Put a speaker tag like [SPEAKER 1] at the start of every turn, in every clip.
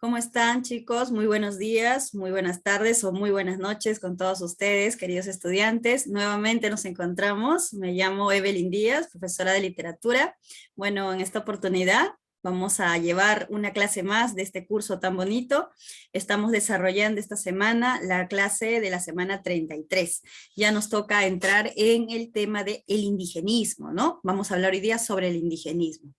[SPEAKER 1] ¿Cómo están, chicos? Muy buenos días, muy buenas tardes o muy buenas noches con todos ustedes, queridos estudiantes. Nuevamente nos encontramos. Me llamo Evelyn Díaz, profesora de literatura. Bueno, en esta oportunidad vamos a llevar una clase más de este curso tan bonito. Estamos desarrollando esta semana la clase de la semana 33. Ya nos toca entrar en el tema del indigenismo, ¿no? Vamos a hablar hoy día sobre el indigenismo.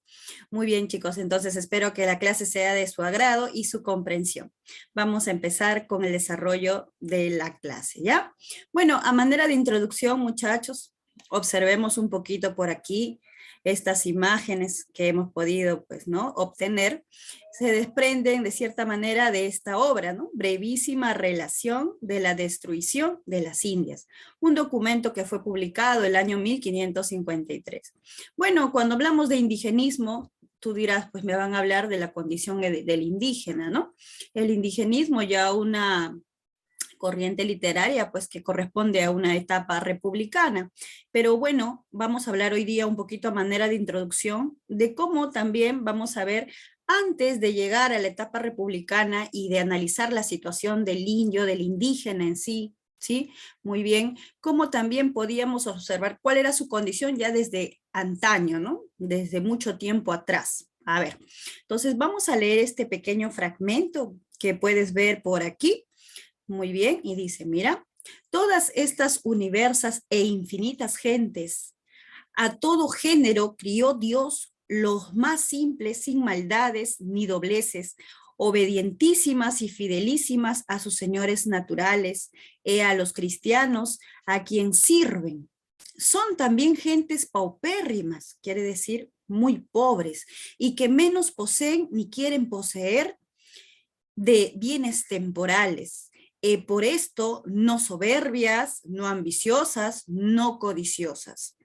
[SPEAKER 1] Muy bien, chicos, entonces espero que la clase sea de su agrado y su comprensión. Vamos a empezar con el desarrollo de la clase, ¿ya? Bueno, a manera de introducción, muchachos, observemos un poquito por aquí estas imágenes que hemos podido, pues, ¿no?, obtener. Se desprenden de cierta manera de esta obra, ¿no? Brevísima relación de la destrucción de las Indias, un documento que fue publicado el año 1553. Bueno, cuando hablamos de indigenismo, tú dirás, pues me van a hablar de la condición del indígena, ¿no? El indigenismo, ya una corriente literaria, pues que corresponde a una etapa republicana. Pero bueno, vamos a hablar hoy día un poquito a manera de introducción de cómo también vamos a ver antes de llegar a la etapa republicana y de analizar la situación del indio, del indígena en sí, ¿sí? Muy bien, cómo también podíamos observar cuál era su condición ya desde antaño, ¿no? Desde mucho tiempo atrás. A ver, entonces vamos a leer este pequeño fragmento que puedes ver por aquí. Muy bien, y dice, mira, todas estas universas e infinitas gentes, a todo género crió Dios los más simples, sin maldades ni dobleces, obedientísimas y fidelísimas a sus señores naturales, a los cristianos, a quien sirven. Son también gentes paupérrimas, quiere decir muy pobres, y que menos poseen ni quieren poseer de bienes temporales. Por esto, no soberbias, no ambiciosas, no codiciosas.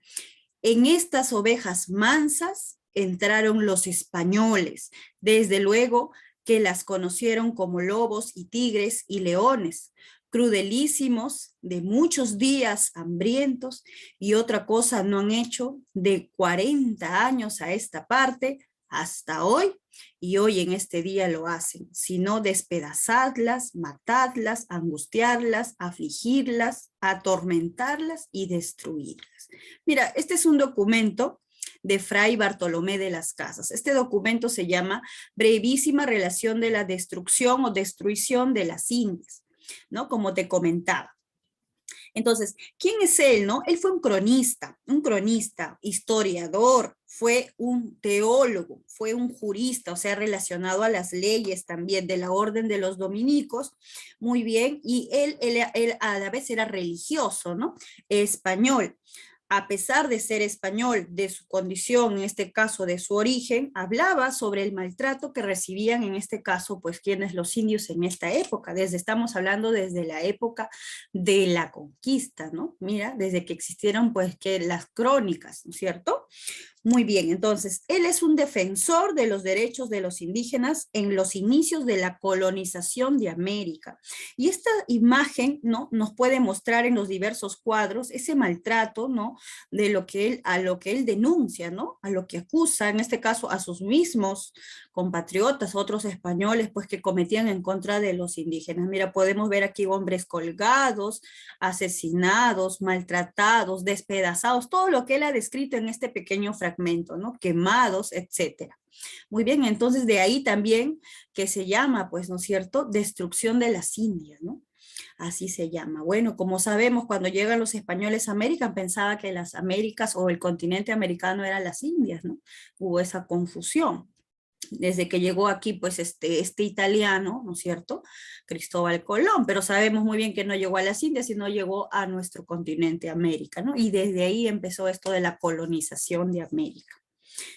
[SPEAKER 1] En estas ovejas mansas entraron los españoles, desde luego que las conocieron como lobos y tigres y leones, crudelísimos, de muchos días hambrientos, y otra cosa no han hecho de 40 años a esta parte, hasta hoy, y hoy en este día lo hacen, sino despedazadlas, matadlas, angustiarlas, afligirlas, atormentarlas y destruirlas. Mira, este es un documento de Fray Bartolomé de las Casas. Este documento se llama Brevísima relación de la destrucción o destrucción de las Indias, ¿no? Como te comentaba. Entonces, ¿quién es él, no? Él fue un cronista, historiador, fue un teólogo, fue un jurista, o sea, relacionado a las leyes también de la orden de los dominicos, muy bien, y él a la vez era religioso, ¿no? Español. A pesar de ser español, de su condición, en este caso de su origen, hablaba sobre el maltrato que recibían en este caso, pues quienes los indios en esta época, estamos hablando desde la época de la conquista, ¿no? Mira, desde que existieron pues que las crónicas, ¿no es cierto? Muy bien, entonces, él es un defensor de los derechos de los indígenas en los inicios de la colonización de América. Y esta imagen, ¿no?, nos puede mostrar en los diversos cuadros ese maltrato, ¿no?, de lo que a lo que él denuncia, ¿no?, a lo que acusa, en este caso, a sus mismos compatriotas, otros españoles, pues, que cometían en contra de los indígenas. Mira, podemos ver aquí hombres colgados, asesinados, maltratados, despedazados, todo lo que él ha descrito en este pequeño fragmento, ¿no? Quemados, etcétera. Muy bien, entonces de ahí también que se llama, pues, ¿no es cierto?, destrucción de las Indias, ¿no? Así se llama. Bueno, como sabemos, cuando llegan los españoles a América, pensaba que las Américas o el continente americano eran las Indias, ¿no? Hubo esa confusión. Desde que llegó aquí, pues, este italiano, ¿no es cierto?, Cristóbal Colón, pero sabemos muy bien que no llegó a las Indias, sino llegó a nuestro continente América, ¿no? Y desde ahí empezó esto de la colonización de América.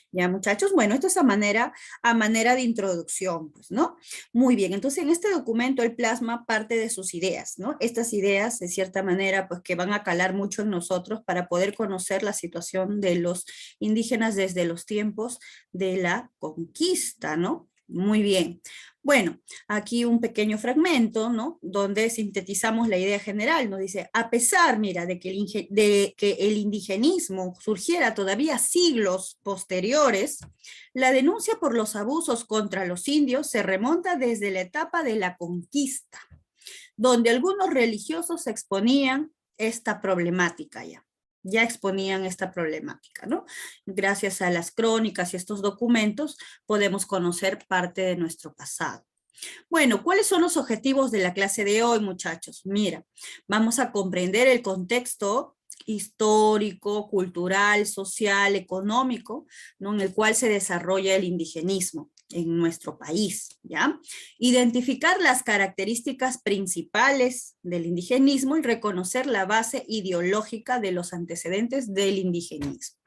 [SPEAKER 1] Ya, muchachos, bueno, esto es a manera de introducción, pues, ¿no? Muy bien, entonces en este documento él plasma parte de sus ideas, ¿no? Estas ideas, de cierta manera, pues que van a calar mucho en nosotros para poder conocer la situación de los indígenas desde los tiempos de la conquista, ¿no? Muy bien. Bueno, aquí un pequeño fragmento, ¿no? Donde sintetizamos la idea general, nos dice, a pesar, mira, de que el indigenismo surgiera todavía siglos posteriores, la denuncia por los abusos contra los indios se remonta desde la etapa de la conquista, donde algunos religiosos exponían esta problemática ya exponían esta problemática, ¿no? Gracias a las crónicas y estos documentos podemos conocer parte de nuestro pasado. Bueno, ¿cuáles son los objetivos de la clase de hoy, muchachos? Mira, vamos a comprender el contexto histórico, cultural, social, económico, ¿no? En el cual se desarrolla el indigenismo en nuestro país, ¿ya? Identificar las características principales del indigenismo y reconocer la base ideológica de los antecedentes del indigenismo.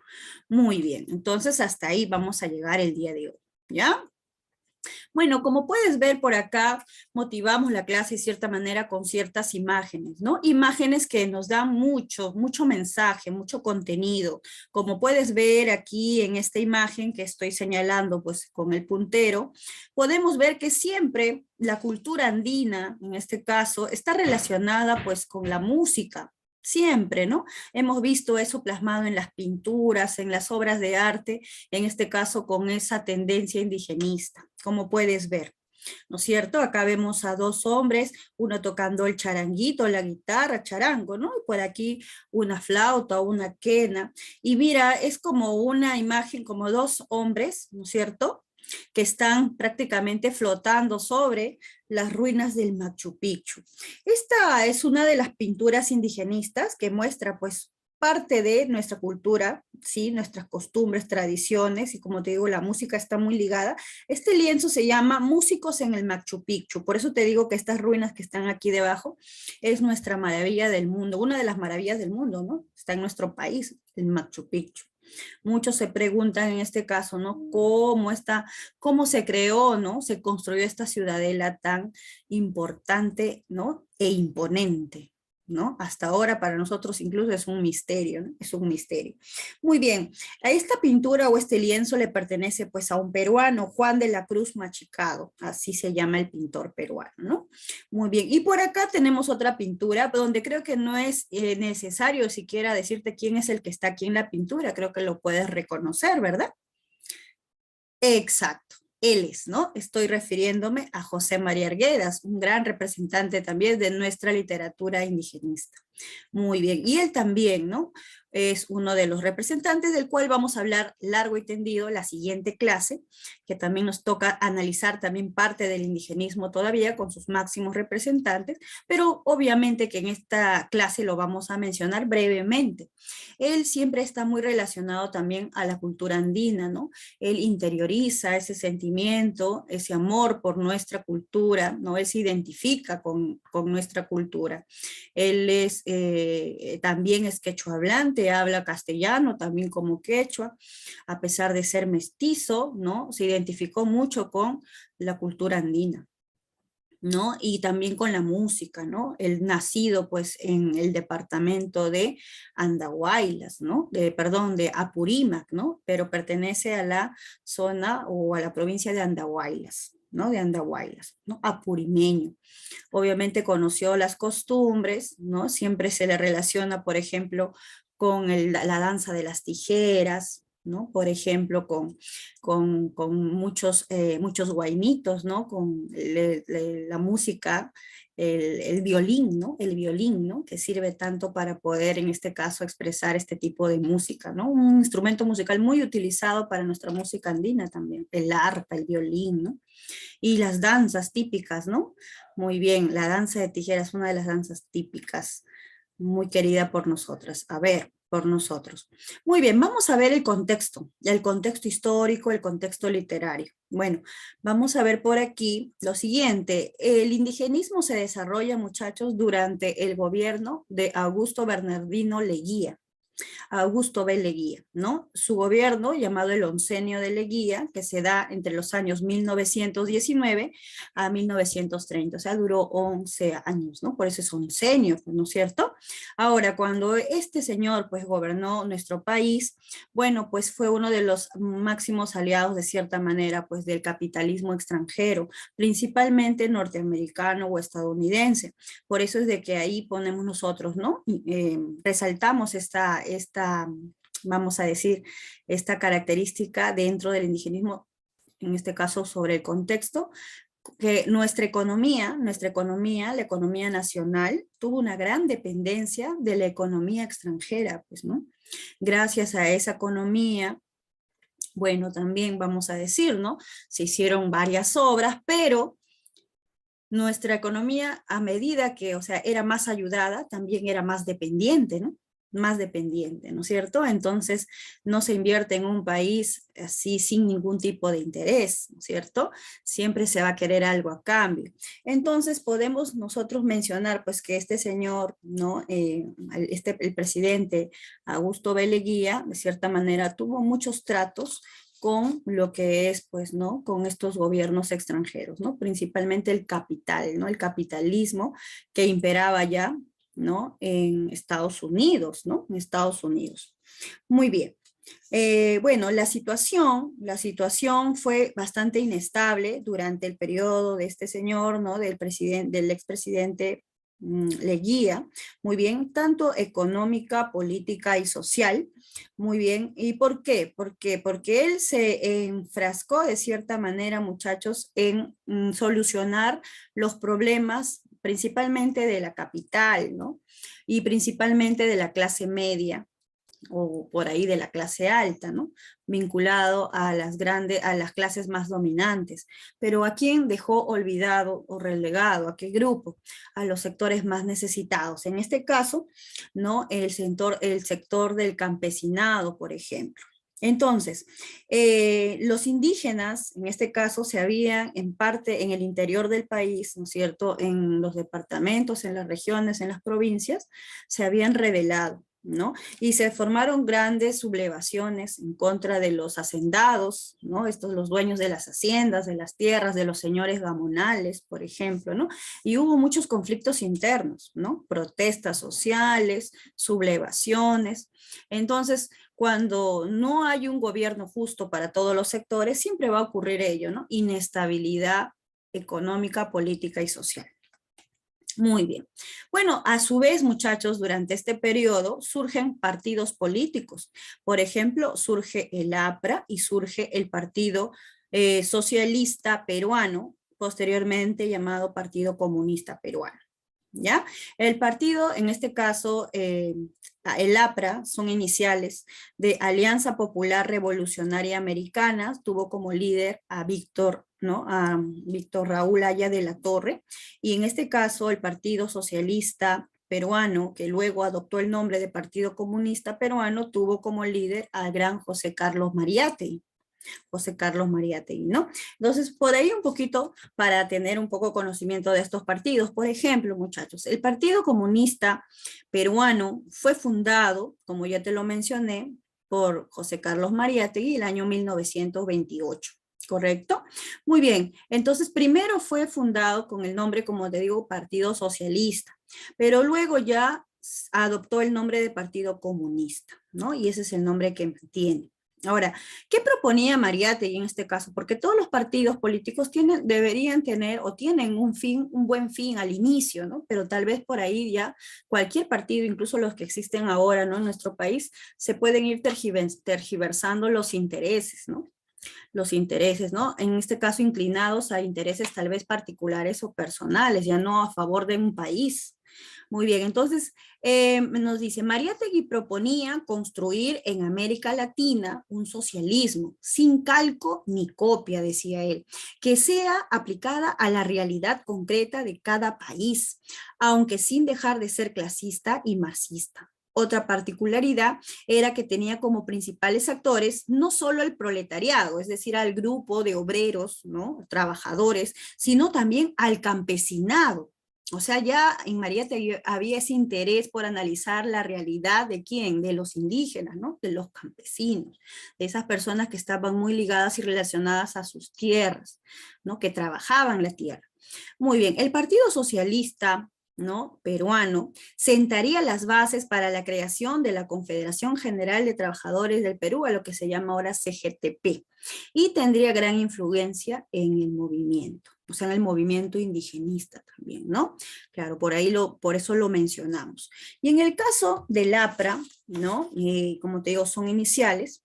[SPEAKER 1] Muy bien, entonces hasta ahí vamos a llegar el día de hoy, ¿ya? Bueno, como puedes ver por acá, motivamos la clase de cierta manera con ciertas imágenes, ¿no? Imágenes que nos dan mucho mensaje, mucho contenido. Como puedes ver aquí en esta imagen que estoy señalando pues con el puntero, podemos ver que siempre la cultura andina, en este caso, está relacionada pues con la música. Siempre, ¿no? Hemos visto eso plasmado en las pinturas, en las obras de arte, en este caso con esa tendencia indigenista, como puedes ver, ¿no es cierto? Acá vemos a dos hombres, uno tocando el charanguito, la guitarra, charango, ¿no? Y por aquí una flauta o una quena. Y mira, es como una imagen, como dos hombres, ¿no es cierto?, que están prácticamente flotando sobre las ruinas del Machu Picchu. Esta es una de las pinturas indigenistas que muestra pues parte de nuestra cultura, ¿sí? Nuestras costumbres, tradiciones, y como te digo, la música está muy ligada. Este lienzo se llama Músicos en el Machu Picchu, por eso te digo que estas ruinas que están aquí debajo es nuestra maravilla del mundo, una de las maravillas del mundo, ¿no? Está en nuestro país, el Machu Picchu. Muchos se preguntan en este caso, ¿no? ¿Cómo se creó, ¿no? Se construyó esta ciudadela tan importante, ¿no? E imponente, ¿no? Hasta ahora para nosotros incluso es un misterio, ¿no? Es un misterio. Muy bien, a esta pintura o este lienzo le pertenece pues a un peruano, Juan de la Cruz Machicado, así se llama el pintor peruano, ¿no? Muy bien, y por acá tenemos otra pintura donde creo que no es necesario siquiera decirte quién es el que está aquí en la pintura, creo que lo puedes reconocer, ¿verdad? Exacto, él es, ¿no? Estoy refiriéndome a José María Arguedas, un gran representante también de nuestra literatura indigenista. Muy bien, y él también, ¿no? Es uno de los representantes del cual vamos a hablar largo y tendido la siguiente clase, que también nos toca analizar también parte del indigenismo todavía con sus máximos representantes, pero obviamente que en esta clase lo vamos a mencionar brevemente. Él siempre está muy relacionado también a la cultura andina, ¿no? Él interioriza ese sentimiento, ese amor por nuestra cultura, ¿no? Él se identifica con nuestra cultura. Él es, también es quechua hablante, habla castellano también como quechua, a pesar de ser mestizo, ¿no? Se identificó mucho con la cultura andina, ¿no? Y también con la música, ¿no? Él nacido pues en el departamento de Andahuaylas, ¿no? Perdón, de Apurímac, ¿no? Pero pertenece a la zona o a la provincia de Andahuaylas, ¿no? De Andahuaylas, ¿no? Apurimeño. Obviamente conoció las costumbres, ¿no? Siempre se le relaciona, por ejemplo, con la danza de las tijeras, ¿no? Por ejemplo, con muchos guainitos, ¿no? Con la música, el violín, ¿no? El violín, ¿no? Que sirve tanto para poder, en este caso, expresar este tipo de música, ¿no? Un instrumento musical muy utilizado para nuestra música andina también, el arpa, el violín, ¿no? Y las danzas típicas, ¿no? Muy bien, la danza de tijeras, una de las danzas típicas, muy querida por nosotras. A ver, por nosotros. Muy bien, vamos a ver el contexto histórico, el contexto literario. Bueno, vamos a ver por aquí lo siguiente. El indigenismo se desarrolla, muchachos, durante el gobierno de Augusto Bernardino Leguía. Augusto B. Leguía, ¿no? Su gobierno, llamado el Oncenio de Leguía, que se da entre los años 1919 a 1930, o sea, duró 11 años, ¿no? Por eso es oncenio, ¿no es cierto? Ahora, cuando este señor, pues, gobernó nuestro país, bueno, pues fue uno de los máximos aliados, de cierta manera, pues, del capitalismo extranjero, principalmente norteamericano o estadounidense. Por eso es de que ahí ponemos nosotros, ¿no? Resaltamos vamos a decir, esta característica dentro del indigenismo, en este caso sobre el contexto, que nuestra economía, la economía nacional, tuvo una gran dependencia de la economía extranjera, pues, ¿no? Gracias a esa economía, bueno, también vamos a decir, ¿no? Se hicieron varias obras, pero nuestra economía, a medida que, o sea, era más ayudada, también era más dependiente, ¿no? Más dependiente, ¿no es cierto? Entonces, no se invierte en un país así sin ningún tipo de interés, ¿no es cierto? Siempre se va a querer algo a cambio. Entonces, podemos nosotros mencionar, pues, que este señor, ¿no? El presidente Augusto B. Leguía, de cierta manera, tuvo muchos tratos con lo que es, pues, ¿no? Con estos gobiernos extranjeros, ¿no? Principalmente el capital, ¿no? El capitalismo que imperaba ya, ¿no? En Estados Unidos, ¿no? En Estados Unidos. Muy bien. Bueno, la situación fue bastante inestable durante el periodo de este señor, ¿no? Del expresidente Leguía, muy bien, tanto económica, política y social, muy bien. ¿Y por qué? Porque él se enfrascó de cierta manera, muchachos, en solucionar los problemas principalmente de la capital, ¿no? Y principalmente de la clase media, o por ahí de la clase alta, ¿no? Vinculado a a las clases más dominantes. Pero ¿a quién dejó olvidado o relegado? ¿A qué grupo? A los sectores más necesitados. En este caso, ¿no? El sector del campesinado, por ejemplo. Entonces, los indígenas, en este caso, se habían en parte en el interior del país, ¿no es cierto?, en los departamentos, en las regiones, en las provincias, se habían rebelado, ¿no? Y se formaron grandes sublevaciones en contra de los hacendados, ¿no? Estos los dueños de las haciendas, de las tierras, de los señores gamonales, por ejemplo, ¿no? Y hubo muchos conflictos internos, ¿no? Protestas sociales, sublevaciones. Entonces, cuando no hay un gobierno justo para todos los sectores, siempre va a ocurrir ello, ¿no? Inestabilidad económica, política y social. Muy bien. Bueno, a su vez, muchachos, durante este periodo surgen partidos políticos. Por ejemplo, surge el APRA y surge el Partido Socialista Peruano, posteriormente llamado Partido Comunista Peruano. ¿Ya? El partido, en este caso, el APRA, son iniciales de Alianza Popular Revolucionaria Americana, tuvo como líder a Víctor, ¿no? A Víctor Raúl Haya de la Torre, y en este caso el Partido Socialista Peruano, que luego adoptó el nombre de Partido Comunista Peruano, tuvo como líder al gran José Carlos Mariátegui. José Carlos Mariátegui, ¿no? Entonces, por ahí un poquito para tener un poco conocimiento de estos partidos. Por ejemplo, muchachos, el Partido Comunista Peruano fue fundado, como ya te lo mencioné, por José Carlos Mariátegui el año 1928. ¿Correcto? Muy bien. Entonces, primero fue fundado con el nombre, como te digo, Partido Socialista, pero luego ya adoptó el nombre de Partido Comunista, ¿no? Y ese es el nombre que tiene. Ahora, ¿qué proponía Mariátegui en este caso? Porque todos los partidos políticos deberían tener o tienen un buen fin al inicio, ¿no? Pero tal vez por ahí ya cualquier partido, incluso los que existen ahora, ¿no? En nuestro país, se pueden ir tergiversando los intereses, ¿no? Los intereses, ¿no? En este caso inclinados a intereses tal vez particulares o personales, ya no a favor de un país. Muy bien, entonces nos dice, Mariátegui proponía construir en América Latina un socialismo sin calco ni copia, decía él, que sea aplicada a la realidad concreta de cada país, aunque sin dejar de ser clasista y marxista. Otra particularidad era que tenía como principales actores no solo el proletariado, es decir, al grupo de obreros, ¿no? Trabajadores, sino también al campesinado. O sea, ya en Mariette había ese interés por analizar la realidad de quién, de los indígenas, ¿no? De los campesinos, de esas personas que estaban muy ligadas y relacionadas a sus tierras, ¿no? Que trabajaban la tierra. Muy bien, el Partido Socialista, ¿no? Peruano, sentaría las bases para la creación de la Confederación General de Trabajadores del Perú, a lo que se llama ahora CGTP, y tendría gran influencia en el movimiento, o sea, en el movimiento indigenista también, ¿no? Claro, por eso lo mencionamos. Y en el caso del APRA, ¿no? Como te digo, son iniciales,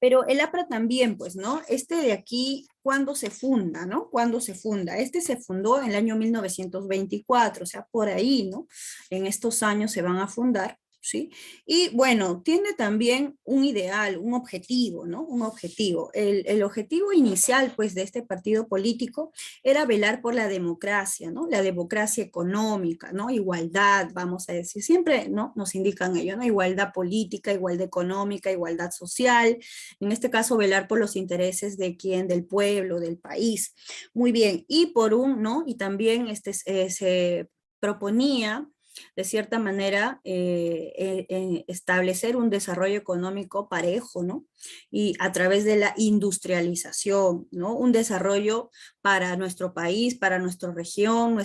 [SPEAKER 1] pero el APRA también, pues, ¿no? Este de aquí, ¿cuándo se funda, no? ¿Cuándo se funda? Este se fundó en el año 1924, o sea, por ahí, ¿no? En estos años se van a fundar, ¿sí? Y bueno, tiene también un ideal, un objetivo, ¿no? Un objetivo. El objetivo inicial, pues, de este partido político era velar por la democracia, ¿no? La democracia económica, ¿no? Igualdad, vamos a decir, siempre, ¿no? Nos indican ello, ¿no? Igualdad política, igualdad económica, igualdad social, en este caso velar por los intereses de quién, del pueblo, del país. Muy bien, y por un, ¿no? Y también se proponía de cierta manera establecer un desarrollo económico parejo, ¿no? Y a través de la industrialización, ¿no? Un desarrollo para nuestro país, para nuestra región,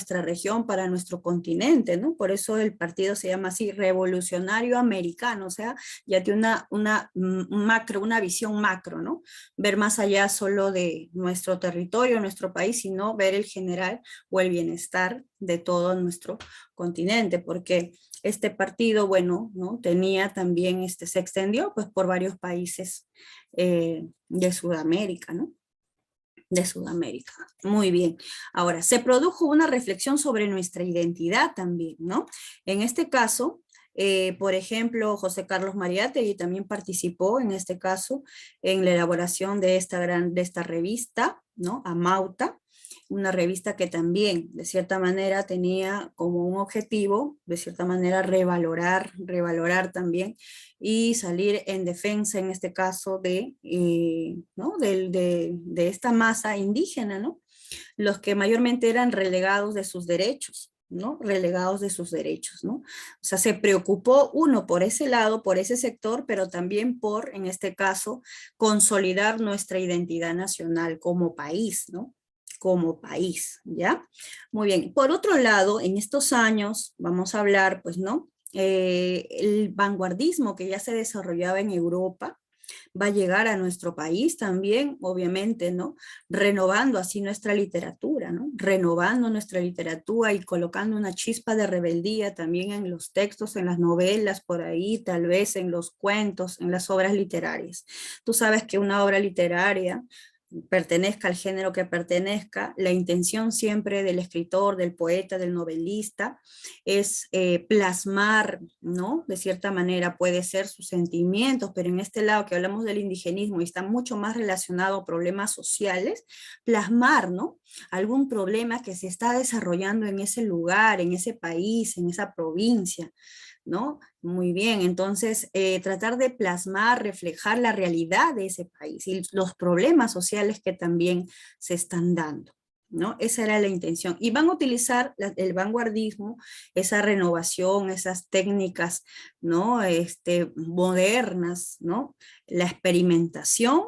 [SPEAKER 1] para nuestro continente, ¿no? Por eso el partido se llama así, Revolucionario Americano, o sea, ya tiene una visión macro, ¿no? Ver más allá solo de nuestro territorio, nuestro país, sino ver el general o el bienestar de todo nuestro continente, porque este partido, bueno, ¿no? Tenía también, se extendió pues por varios países de Sudamérica, ¿no? De Sudamérica. Muy bien. Ahora, se produjo una reflexión sobre nuestra identidad también, ¿no? En este caso, por ejemplo, José Carlos Mariátegui también participó en este caso en la elaboración de esta revista, ¿no? Amauta, una revista que también, de cierta manera, tenía como un objetivo, de cierta manera, revalorar también y salir en defensa, en este caso, ¿no? de esta masa indígena, ¿no? Los que mayormente eran relegados de sus derechos, ¿no? Relegados de sus derechos, ¿no? O sea, se preocupó uno por ese lado, por ese sector, pero también por, en este caso, consolidar nuestra identidad nacional como país, ¿no? Como país, ¿ya? Muy bien. Por otro lado, en estos años, vamos a hablar, pues, ¿no? El vanguardismo que ya se desarrollaba en Europa, va a llegar a nuestro país también, obviamente, ¿no? Renovando así nuestra literatura, ¿no? Renovando nuestra literatura y colocando una chispa de rebeldía también en los textos, en las novelas, por ahí, tal vez en los cuentos, en las obras literarias. Tú sabes que una obra literaria pertenezca al género que pertenezca, la intención siempre del escritor, del poeta, del novelista, es plasmar, ¿no? De cierta manera puede ser sus sentimientos, pero en este lado que hablamos del indigenismo y está mucho más relacionado a problemas sociales, plasmar, ¿no? Algún problema que se está desarrollando en ese lugar, en ese país, en esa provincia, ¿no? Muy bien, entonces tratar de plasmar, reflejar la realidad de ese país y los problemas sociales que también se están dando, ¿no? Esa era la intención. Y van a utilizar el vanguardismo, esa renovación, esas técnicas, ¿no? Modernas, ¿no? La experimentación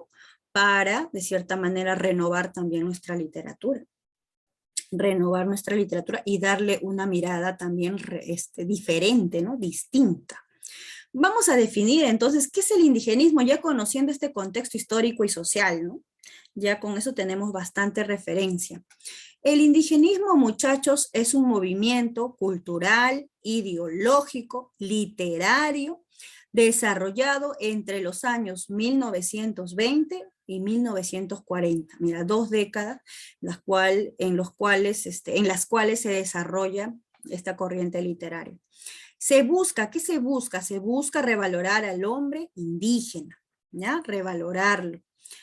[SPEAKER 1] para, de cierta manera, renovar también nuestra literatura, y darle una mirada también diferente, ¿no? Distinta. Vamos a definir entonces qué es el indigenismo, ya conociendo este contexto histórico y social, ¿no? Ya con eso tenemos bastante referencia. El indigenismo, muchachos, es un movimiento cultural, ideológico, literario, desarrollado entre los años 1920 y 1940. Mira, 2 décadas en las cuales se desarrolla esta corriente literaria. ¿Qué se busca? Se busca revalorar al hombre indígena, ¿ya? Revalorarlo,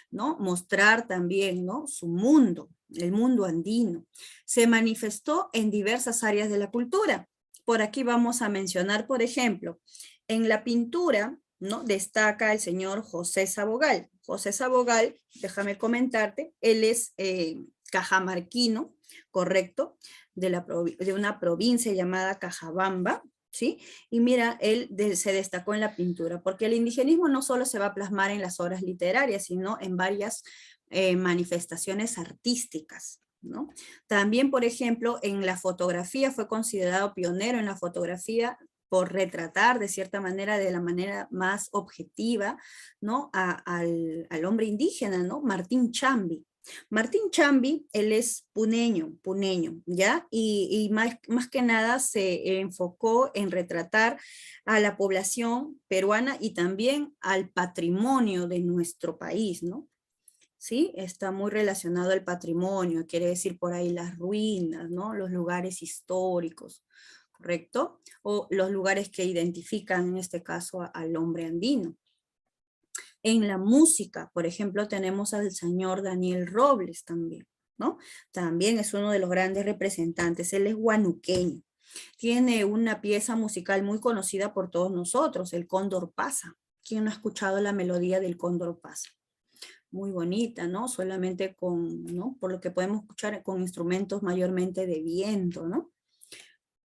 [SPEAKER 1] ¿no? Mostrar también, ¿no? Su mundo, el mundo andino. Se manifestó en diversas áreas de la cultura. Por aquí vamos a mencionar, por ejemplo, en la pintura, ¿no? Destaca el señor José Sabogal. José Sabogal, déjame comentarte, él es cajamarquino, correcto, de una provincia llamada Cajabamba, ¿sí? Y mira, se destacó en la pintura, porque el indigenismo no solo se va a plasmar en las obras literarias, sino en varias manifestaciones artísticas, ¿no? También, por ejemplo, en la fotografía fue considerado pionero en la fotografía por retratar de cierta manera, de la manera más objetiva, ¿no? Al hombre indígena, ¿no? Martín Chambi. Martín Chambi, él es puneño, ¿ya? Y más que nada se enfocó en retratar a la población peruana y también al patrimonio de nuestro país, ¿no? ¿Sí? Está muy relacionado al patrimonio, quiere decir por ahí las ruinas, ¿no? Los lugares históricos, ¿correcto? O los lugares que identifican en este caso al hombre andino. En la música, por ejemplo, tenemos al señor Daniel Robles también, ¿no? También es uno de los grandes representantes, él es huanuqueño. Tiene una pieza musical muy conocida por todos nosotros, El Cóndor Pasa. ¿Quién no ha escuchado la melodía del Cóndor Pasa? Muy bonita, ¿no? Solamente ¿no? Por lo que podemos escuchar con instrumentos mayormente de viento, ¿no?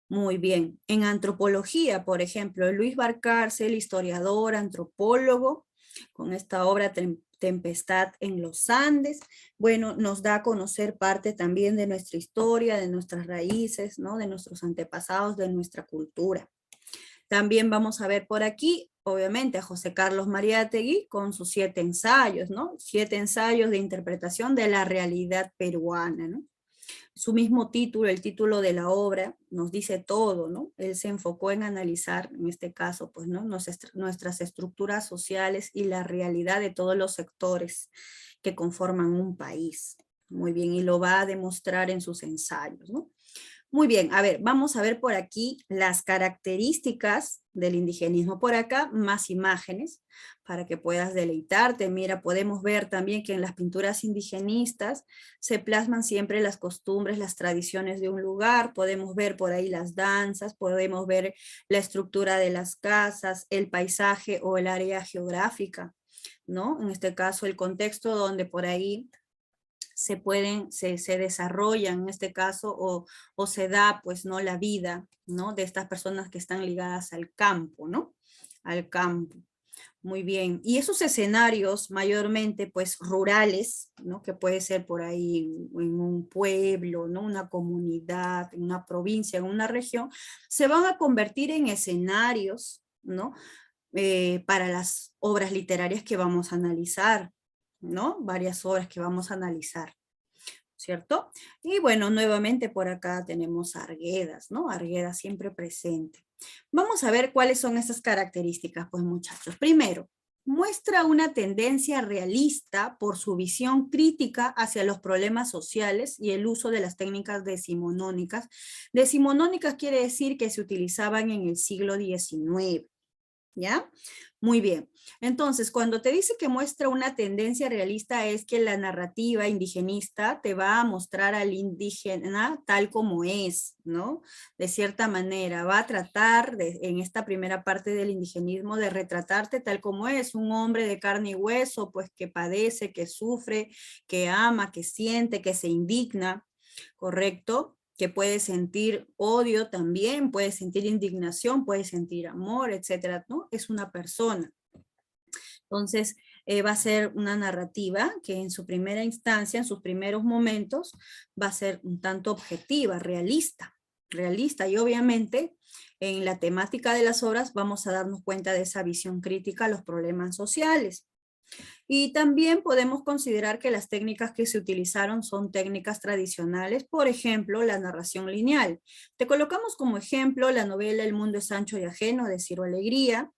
[SPEAKER 1] Muy bien. En antropología, por ejemplo, Luis Valcárcel, historiador, antropólogo, con esta obra Tempestad en los Andes, bueno, nos da a conocer parte también de nuestra historia, de nuestras raíces, ¿no? De nuestros antepasados, de nuestra cultura. También vamos a ver por aquí, obviamente, a José Carlos Mariátegui con sus 7 ensayos, ¿no? 7 ensayos de interpretación de la realidad peruana, ¿no? Su mismo título, el título de la obra, nos dice todo, ¿no? Él se enfocó en analizar, en este caso, pues, ¿no? Nuestras estructuras sociales y la realidad de todos los sectores que conforman un país. Muy bien, y lo va a demostrar en sus ensayos, ¿no? Muy bien, a ver, vamos a ver por aquí las características del indigenismo. Por acá, más imágenes para que puedas deleitarte. Mira, podemos ver también que en las pinturas indigenistas se plasman siempre las costumbres, las tradiciones de un lugar. Podemos ver por ahí las danzas, podemos ver la estructura de las casas, el paisaje o el área geográfica, ¿no? En este caso, el contexto donde por ahí se desarrollan en este caso o se da pues no la vida, ¿no? De estas personas que están ligadas al campo, ¿no? Al campo. Muy bien. Y esos escenarios mayormente pues rurales, ¿no? Que puede ser por ahí en un pueblo, ¿no? Una comunidad, en una provincia, en una región, se van a convertir en escenarios, ¿no? Para las obras literarias que vamos a analizar, ¿no? Varias obras que vamos a analizar, ¿cierto? Y bueno, nuevamente por acá tenemos Arguedas, ¿no? Arguedas siempre presente. Vamos a ver cuáles son esas características, pues muchachos. Primero, muestra una tendencia realista por su visión crítica hacia los problemas sociales y el uso de las técnicas decimonónicas. Decimonónicas quiere decir que se utilizaban en el siglo XIX. ¿Ya? Muy bien. Entonces, cuando te dice que muestra una tendencia realista es que la narrativa indigenista te va a mostrar al indígena tal como es, ¿no? De cierta manera, va a tratar en esta primera parte del indigenismo de retratarte tal como es, un hombre de carne y hueso, pues que padece, que sufre, que ama, que siente, que se indigna, ¿correcto? Que puede sentir odio también, puede sentir indignación, puede sentir amor, etcétera, ¿no? Es una persona. Entonces, va a ser una narrativa que en su primera instancia, en sus primeros momentos, va a ser un tanto objetiva, realista, y obviamente en la temática de las obras vamos a darnos cuenta de esa visión crítica a los problemas sociales. Y también podemos considerar que las técnicas que se utilizaron son técnicas tradicionales, por ejemplo, la narración lineal. Te colocamos como ejemplo la novela El mundo es ancho y ajeno de Ciro Alegría.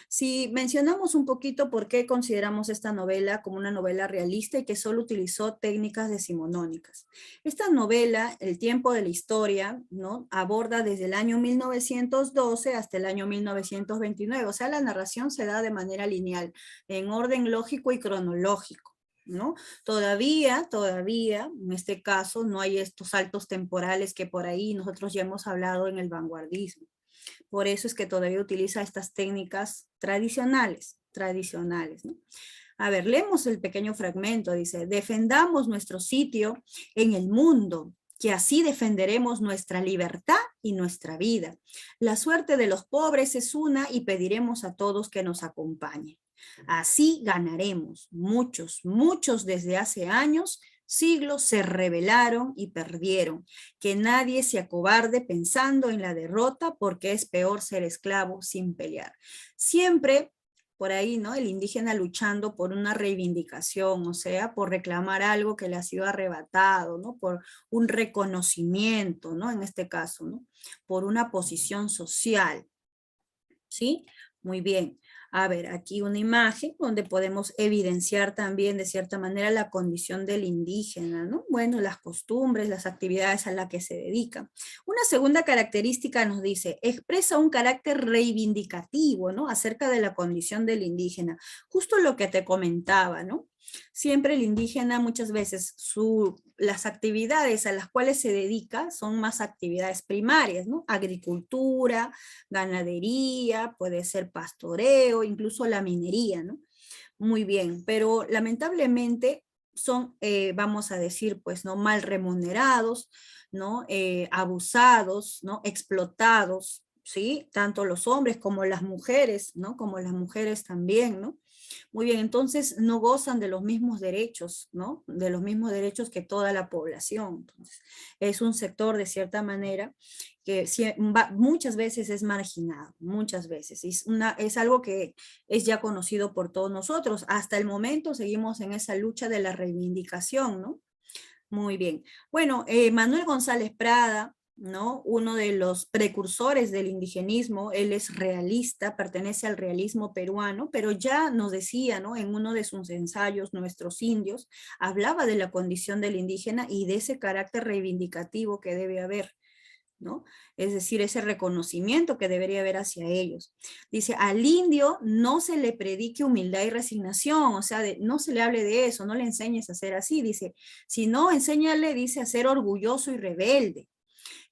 [SPEAKER 1] Si mencionamos un poquito por qué consideramos esta novela como una novela realista y que solo utilizó técnicas decimonónicas. Esta novela, El tiempo de la historia, ¿no? Aborda desde el año 1912 hasta el año 1929, o sea, la narración se da de manera lineal, en orden lógico y cronológico, ¿no? Todavía, en este caso, no hay estos saltos temporales que por ahí nosotros ya hemos hablado en el vanguardismo. Por eso es que todavía utiliza estas técnicas tradicionales, ¿no? A ver, leemos el pequeño fragmento, dice, defendamos nuestro sitio en el mundo, que así defenderemos nuestra libertad y nuestra vida. La suerte de los pobres es una y pediremos a todos que nos acompañen. Así ganaremos. Muchos desde hace años, siglos se rebelaron y perdieron. Que nadie se acobarde pensando en la derrota, porque es peor ser esclavo sin pelear. Siempre por ahí, ¿no? El indígena luchando por una reivindicación, o sea, por reclamar algo que le ha sido arrebatado, ¿no? Por un reconocimiento, ¿no? En este caso, ¿no? Por una posición social, ¿sí? Muy bien. A ver, aquí una imagen donde podemos evidenciar también de cierta manera la condición del indígena, ¿no? Bueno, las costumbres, las actividades a las que se dedican. Una segunda característica nos dice, expresa un carácter reivindicativo, ¿no? Acerca de la condición del indígena. Justo lo que te comentaba, ¿no? Siempre el indígena muchas veces las actividades a las cuales se dedica son más actividades primarias, ¿no? Agricultura, ganadería, puede ser pastoreo, incluso la minería, ¿no? Muy bien, pero lamentablemente son, vamos a decir, pues, ¿no? Mal remunerados, ¿no? Abusados, ¿no? Explotados, ¿sí? Tanto los hombres como las mujeres, ¿no? Como las mujeres también, ¿no? Muy bien, entonces no gozan de los mismos derechos, ¿no? De los mismos derechos que toda la población. Entonces, es un sector de cierta manera que muchas veces es marginado, muchas veces. Es algo que es ya conocido por todos nosotros. Hasta el momento seguimos en esa lucha de la reivindicación, ¿no? Muy bien. Bueno, Manuel González Prada, ¿no? Uno de los precursores del indigenismo, él es realista, pertenece al realismo peruano, pero ya nos decía, ¿no? En uno de sus ensayos, Nuestros Indios, hablaba de la condición del indígena y de ese carácter reivindicativo que debe haber, ¿no? Es decir, ese reconocimiento que debería haber hacia ellos. Dice, al indio no se le predique humildad y resignación, o sea, no se le hable de eso, no le enseñes a ser así, dice, sino enséñale, dice, a ser orgulloso y rebelde.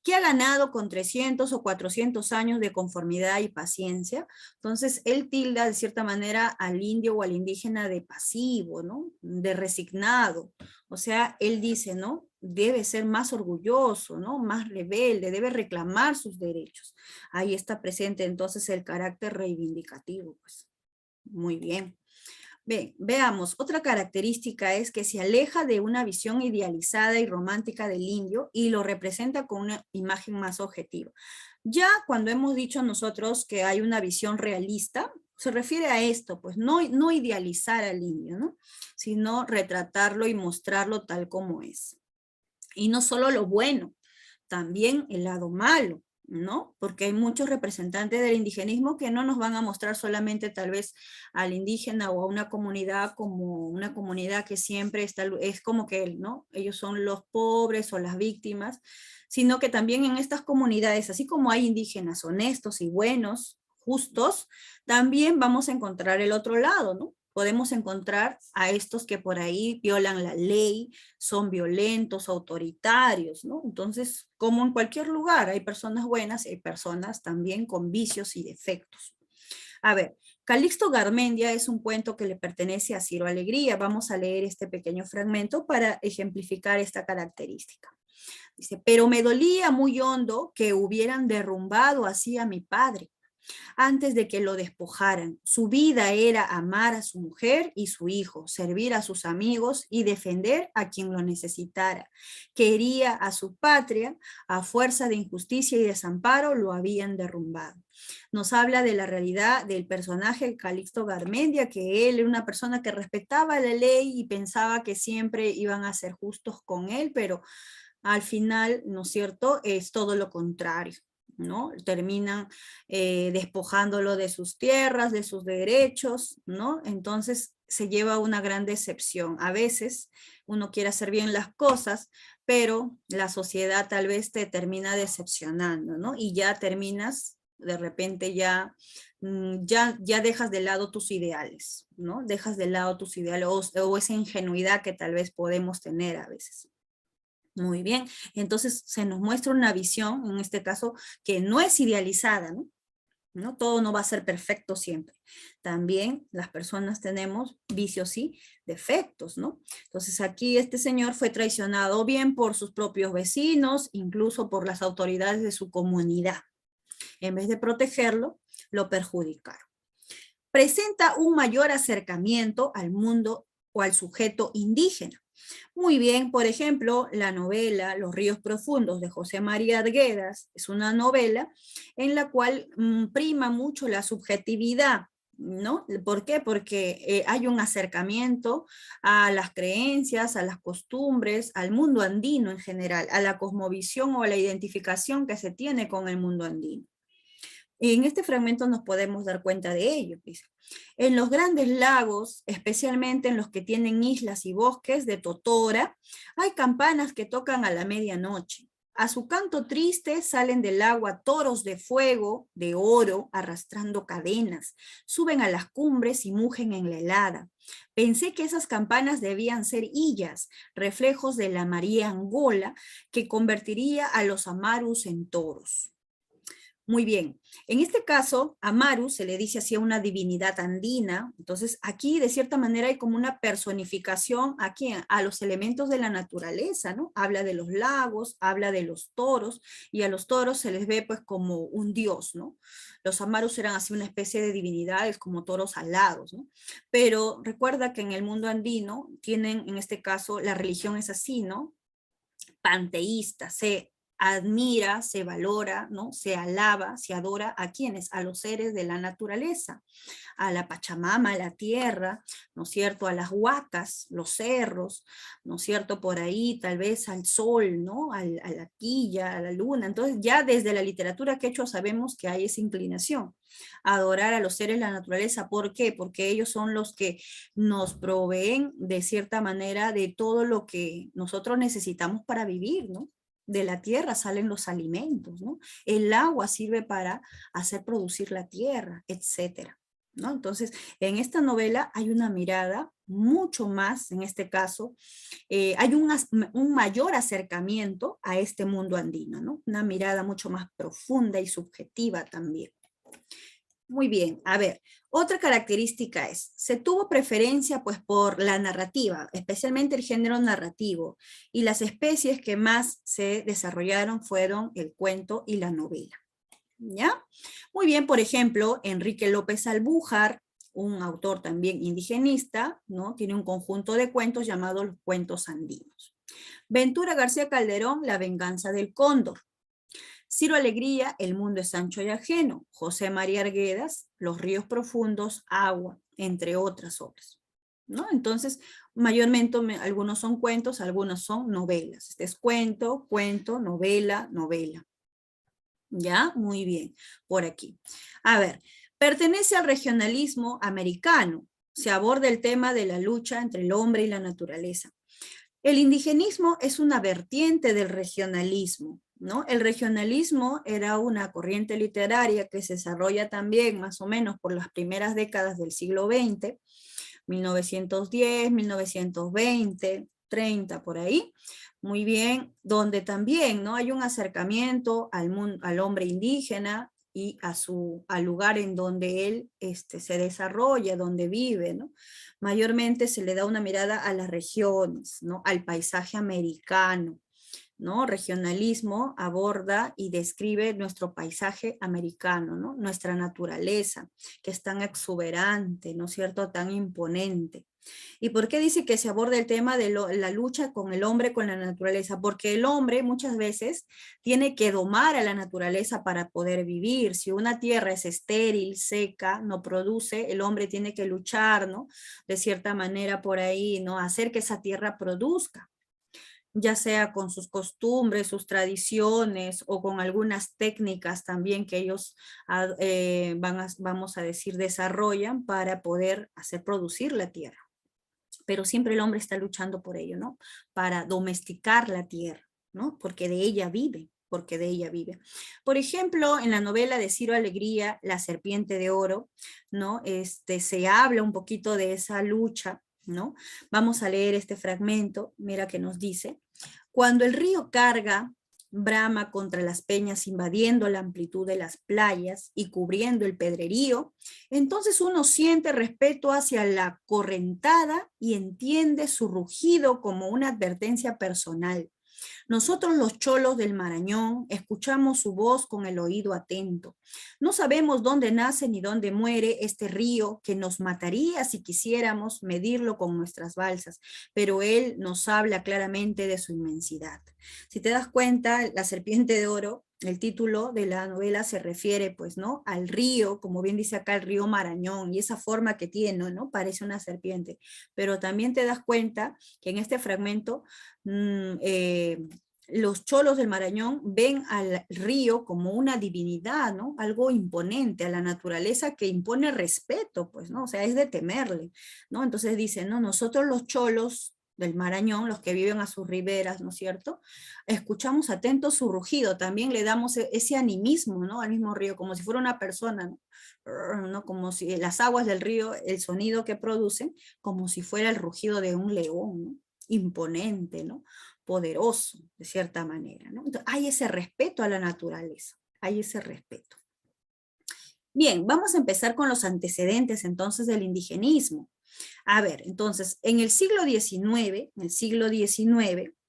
[SPEAKER 1] ¿Qué ha ganado con 300 o 400 años de conformidad y paciencia? Entonces, él tilda de cierta manera al indio o al indígena de pasivo, ¿no? De resignado. O sea, él dice, ¿no? Debe ser más orgulloso, ¿no? Más rebelde, debe reclamar sus derechos. Ahí está presente entonces el carácter reivindicativo, pues. Muy bien. Bien, veamos, otra característica es que se aleja de una visión idealizada y romántica del indio y lo representa con una imagen más objetiva. Ya cuando hemos dicho nosotros que hay una visión realista, se refiere a esto, pues no idealizar al indio, ¿no? Sino retratarlo y mostrarlo tal como es. Y no solo lo bueno, también el lado malo, ¿no? Porque hay muchos representantes del indigenismo que no nos van a mostrar solamente tal vez al indígena o a una comunidad como una comunidad que siempre está, es como que, ¿no? Ellos son los pobres o las víctimas, sino que también en estas comunidades, así como hay indígenas honestos y buenos, justos, también vamos a encontrar el otro lado, ¿no? Podemos encontrar a estos que por ahí violan la ley, son violentos, autoritarios, ¿no? Entonces, como en cualquier lugar, hay personas buenas y hay personas también con vicios y defectos. A ver, Calixto Garmendia es un cuento que le pertenece a Ciro Alegría. Vamos a leer este pequeño fragmento para ejemplificar esta característica. Dice, pero me dolía muy hondo que hubieran derrumbado así a mi padre antes de que lo despojaran. Su vida era amar a su mujer y su hijo, servir a sus amigos y defender a quien lo necesitara. Quería a su patria, a fuerza de injusticia y desamparo lo habían derrumbado. Nos habla de la realidad del personaje Calixto Garmendia, que él era una persona que respetaba la ley y pensaba que siempre iban a ser justos con él, pero al final, ¿no es cierto?, es todo lo contrario, ¿no? Terminan despojándolo de sus tierras, de sus derechos, ¿no? Entonces se lleva una gran decepción. A veces uno quiere hacer bien las cosas, pero la sociedad tal vez te termina decepcionando, ¿no? Y ya terminas, de repente ya dejas de lado tus ideales, ¿no? Dejas de lado tus ideales o esa ingenuidad que tal vez podemos tener a veces. Muy bien, entonces se nos muestra una visión, en este caso, que no es idealizada, ¿no? ¿no? Todo no va a ser perfecto siempre. También las personas tenemos vicios y defectos, ¿no? Entonces aquí este señor fue traicionado bien por sus propios vecinos, incluso por las autoridades de su comunidad. En vez de protegerlo, lo perjudicaron. Presenta un mayor acercamiento al mundo o al sujeto indígena. Muy bien, por ejemplo, la novela Los ríos profundos de José María Arguedas es una novela en la cual prima mucho la subjetividad, ¿no? ¿Por qué? Porque hay un acercamiento a las creencias, a las costumbres, al mundo andino en general, a la cosmovisión o a la identificación que se tiene con el mundo andino. Y en este fragmento nos podemos dar cuenta de ello. Dice. En los grandes lagos, especialmente en los que tienen islas y bosques de totora, hay campanas que tocan a la medianoche. A su canto triste salen del agua toros de fuego, de oro, arrastrando cadenas. Suben a las cumbres y mugen en la helada. Pensé que esas campanas debían ser illas, reflejos de la María Angola, que convertiría a los amarus en toros. Muy bien. En este caso, a Maru se le dice así a una divinidad andina. Entonces, aquí de cierta manera hay como una personificación aquí a los elementos de la naturaleza, ¿no? Habla de los lagos, habla de los toros, y a los toros se les ve pues como un dios, ¿no? Los Amarus eran así una especie de divinidades como toros alados, ¿no? Pero recuerda que en el mundo andino tienen, en este caso, la religión es así, ¿no? Panteísta, se admira, se valora, ¿no? Se alaba, se adora a quienes, a los seres de la naturaleza, a la Pachamama, a la tierra, ¿no es cierto? A las huacas, los cerros, ¿no es cierto? Por ahí tal vez al sol, ¿no? A la quilla, a la luna. Entonces ya desde la literatura quechua sabemos que hay esa inclinación a adorar a los seres de la naturaleza. ¿Por qué? Porque ellos son los que nos proveen de cierta manera de todo lo que nosotros necesitamos para vivir, ¿no? De la tierra salen los alimentos, ¿no? El agua sirve para hacer producir la tierra, etcétera, ¿no? Entonces, en esta novela hay una mirada mucho más, en este caso, hay un mayor acercamiento a este mundo andino, ¿no? Una mirada mucho más profunda y subjetiva también. Muy bien, a ver, otra característica es, se tuvo preferencia pues por la narrativa, especialmente el género narrativo, y las especies que más se desarrollaron fueron el cuento y la novela. ¿Ya? Muy bien, por ejemplo, Enrique López Albújar, un autor también indigenista, ¿no? Tiene un conjunto de cuentos llamados Los Cuentos Andinos. Ventura García Calderón, La Venganza del Cóndor. Ciro Alegría, El mundo es ancho y ajeno. José María Arguedas, Los ríos profundos, Agua, entre otras obras, ¿no? Entonces, mayormente algunos son cuentos, algunos son novelas. Este es cuento, cuento, novela, novela. ¿Ya? Muy bien, por aquí. A ver, pertenece al regionalismo americano. Se aborda el tema de la lucha entre el hombre y la naturaleza. El indigenismo es una vertiente del regionalismo, ¿no? El regionalismo era una corriente literaria que se desarrolla también más o menos por las primeras décadas del siglo XX, 1910, 1920, 30 por ahí, muy bien, donde también, ¿no? Hay un acercamiento al hombre indígena y al lugar en donde él se desarrolla, donde vive, ¿no? Mayormente se le da una mirada a las regiones, ¿no? Al paisaje americano, ¿no? Regionalismo aborda y describe nuestro paisaje americano, ¿no? Nuestra naturaleza, que es tan exuberante, ¿no es cierto?, tan imponente. ¿Y por qué dice que se aborda el tema de la lucha con el hombre, con la naturaleza? Porque el hombre muchas veces tiene que domar a la naturaleza para poder vivir. Si una tierra es estéril, seca, no produce, el hombre tiene que luchar, ¿no? De cierta manera por ahí, ¿no? Hacer que esa tierra produzca, ya sea con sus costumbres, sus tradiciones o con algunas técnicas también que ellos vamos a decir desarrollan para poder hacer producir la tierra. Pero siempre el hombre está luchando por ello, ¿no? Para domesticar la tierra, ¿no? Porque de ella vive, porque de ella vive. Por ejemplo, en la novela de Ciro Alegría, La serpiente de oro, ¿no? Se habla un poquito de esa lucha, ¿no? Vamos a leer este fragmento, mira que nos dice, cuando el río carga brama contra las peñas invadiendo la amplitud de las playas y cubriendo el pedrerío, entonces uno siente respeto hacia la correntada y entiende su rugido como una advertencia personal. Nosotros los cholos del Marañón escuchamos su voz con el oído atento. No sabemos dónde nace ni dónde muere este río que nos mataría si quisiéramos medirlo con nuestras balsas, pero él nos habla claramente de su inmensidad. Si te das cuenta, La Serpiente de Oro, el título de la novela se refiere, pues, ¿no?, al río, como bien dice acá, el río Marañón, y esa forma que tiene, ¿no? Parece una serpiente. Pero también te das cuenta que en este fragmento los cholos del Marañón ven al río como una divinidad, ¿no? Algo imponente, a la naturaleza que impone respeto, pues, ¿no? O sea, es de temerle, ¿no? Entonces dicen, no, nosotros los cholos del Marañón, los que viven a sus riberas, ¿no es cierto? Escuchamos atentos su rugido, también le damos ese animismo, ¿no? Al mismo río, como si fuera una persona, ¿no? ¿No? Como si las aguas del río, el sonido que producen, como si fuera el rugido de un león, ¿no? Imponente, ¿no? Poderoso, de cierta manera, ¿no? Entonces, hay ese respeto a la naturaleza, hay ese respeto. Bien, vamos a empezar con los antecedentes entonces del indigenismo. A ver, entonces, en el siglo XIX,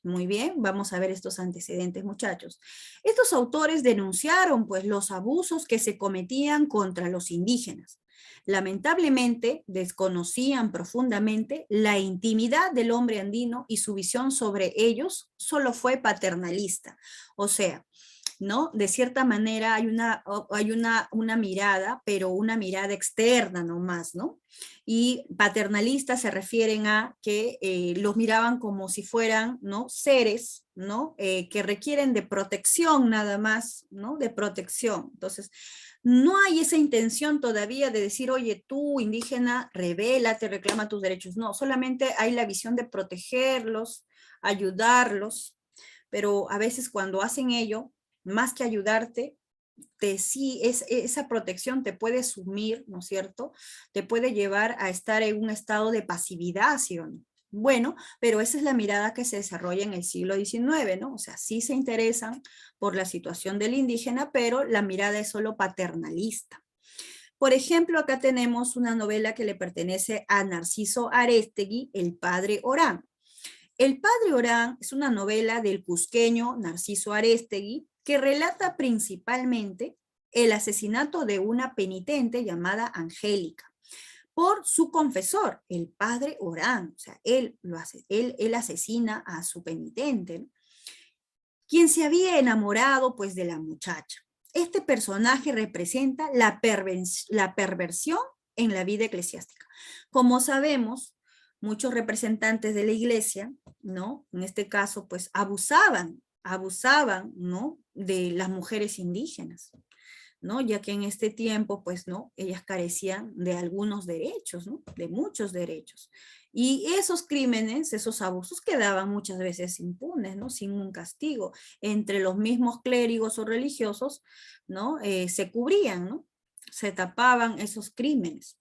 [SPEAKER 1] muy bien, vamos a ver estos antecedentes, muchachos. Estos autores denunciaron, pues, los abusos que se cometían contra los indígenas. Lamentablemente, desconocían profundamente la intimidad del hombre andino y su visión sobre ellos solo fue paternalista. O sea, ¿no? De cierta manera hay una mirada, pero una mirada externa nomás, ¿no? Y paternalistas se refieren a que los miraban como si fueran, ¿no?, seres, ¿no?, que requieren de protección nada más, ¿no? De protección. Entonces, no hay esa intención todavía de decir, oye, tú indígena, rebélate, reclama tus derechos. No, solamente hay la visión de protegerlos, ayudarlos, pero a veces cuando hacen ello, más que ayudarte, esa protección te puede sumir, ¿no es cierto? Te puede llevar a estar en un estado de pasividad, ¿sí o no? Bueno, pero esa es la mirada que se desarrolla en el siglo XIX, ¿no? O sea, sí se interesan por la situación del indígena, pero la mirada es solo paternalista. Por ejemplo, acá tenemos una novela que le pertenece a Narciso Aréztegui, El Padre Orán. El Padre Orán es una novela del cusqueño Narciso Aréztegui que relata principalmente el asesinato de una penitente llamada Angélica por su confesor, el Padre Orán. O sea, él asesina a su penitente, ¿no?, quien se había enamorado, pues, de la muchacha. Este personaje representa la perversión en la vida eclesiástica. Como sabemos, muchos representantes de la iglesia, ¿no?, en este caso, pues, abusaban, ¿no?, de las mujeres indígenas, ¿no?, ya que en este tiempo, pues, ¿no?, ellas carecían de algunos derechos, ¿no?, de muchos derechos. Y esos crímenes, esos abusos quedaban muchas veces impunes, ¿no?, sin un castigo. Entre los mismos clérigos o religiosos, ¿no?, se cubrían, ¿no?, se tapaban esos crímenes.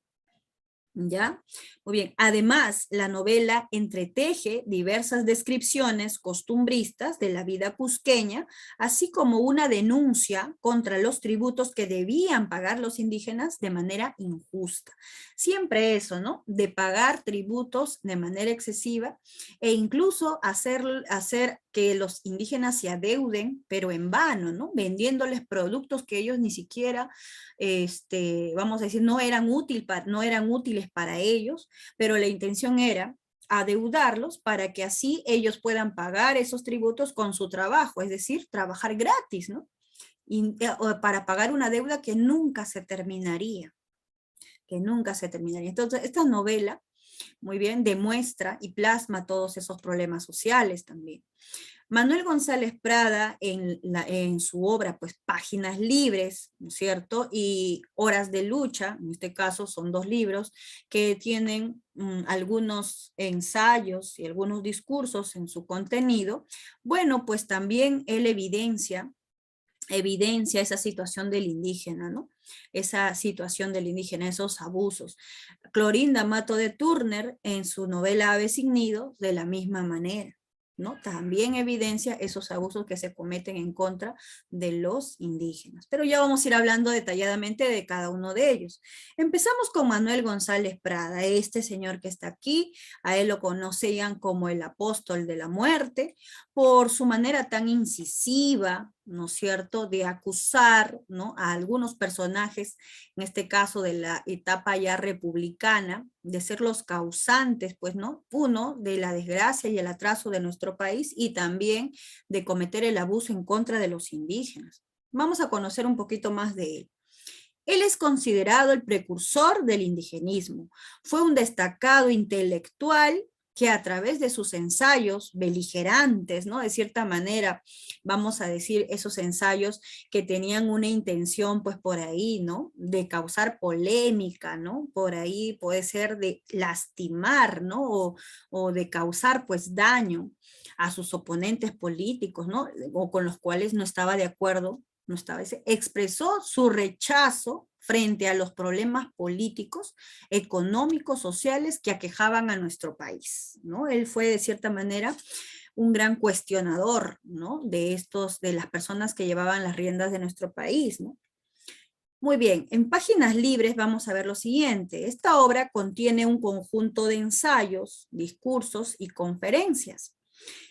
[SPEAKER 1] ¿Ya? Muy bien. Además, la novela entreteje diversas descripciones costumbristas de la vida cusqueña, así como una denuncia contra los tributos que debían pagar los indígenas de manera injusta. Siempre eso, ¿no? De pagar tributos de manera excesiva e incluso hacer que los indígenas se adeuden, pero en vano, ¿no? Vendiéndoles productos que ellos ni siquiera vamos a decir, no eran útiles para ellos, pero la intención era adeudarlos para que así ellos puedan pagar esos tributos con su trabajo, es decir, trabajar gratis, ¿no? Para pagar una deuda que nunca se terminaría, Entonces, esta novela, muy bien, demuestra y plasma todos esos problemas sociales también. Manuel González Prada, en su obra, pues, Páginas Libres, ¿no es cierto?, y Horas de Lucha, en este caso son 2 libros, que tienen algunos ensayos y algunos discursos en su contenido. Bueno, pues también él evidencia esa situación del indígena, ¿no? Esa situación del indígena, esos abusos. Clorinda Mato de Turner, en su novela Aves sin nido, de la misma manera. ¿no? También evidencia esos abusos que se cometen en contra de los indígenas. Pero ya vamos a ir hablando detalladamente de cada uno de ellos. Empezamos con Manuel González Prada, este señor que está aquí. A él lo conocían como el apóstol de la muerte, por su manera tan incisiva, ¿no es cierto?, de acusar, ¿no?, a algunos personajes, en este caso de la etapa ya republicana, de ser los causantes, pues, ¿no?, uno, de la desgracia y el atraso de nuestro país, y también de cometer el abuso en contra de los indígenas. Vamos a conocer un poquito más de él. Él es considerado el precursor del indigenismo. Fue un destacado intelectual que a través de sus ensayos beligerantes, ¿no? De cierta manera, vamos a decir, esos ensayos que tenían una intención, pues por ahí, ¿no? De causar polémica, ¿no? Por ahí puede ser de lastimar, ¿no? O de causar, pues, daño a sus oponentes políticos, ¿no? O con los cuales no estaba de acuerdo, no estaba, expresó su rechazo frente a los problemas políticos, económicos, sociales que aquejaban a nuestro país, ¿no? Él fue de cierta manera un gran cuestionador, ¿no?, de las personas que llevaban las riendas de nuestro país, ¿no? Muy bien, en Páginas Libres vamos a ver lo siguiente. Esta obra contiene un conjunto de ensayos, discursos y conferencias.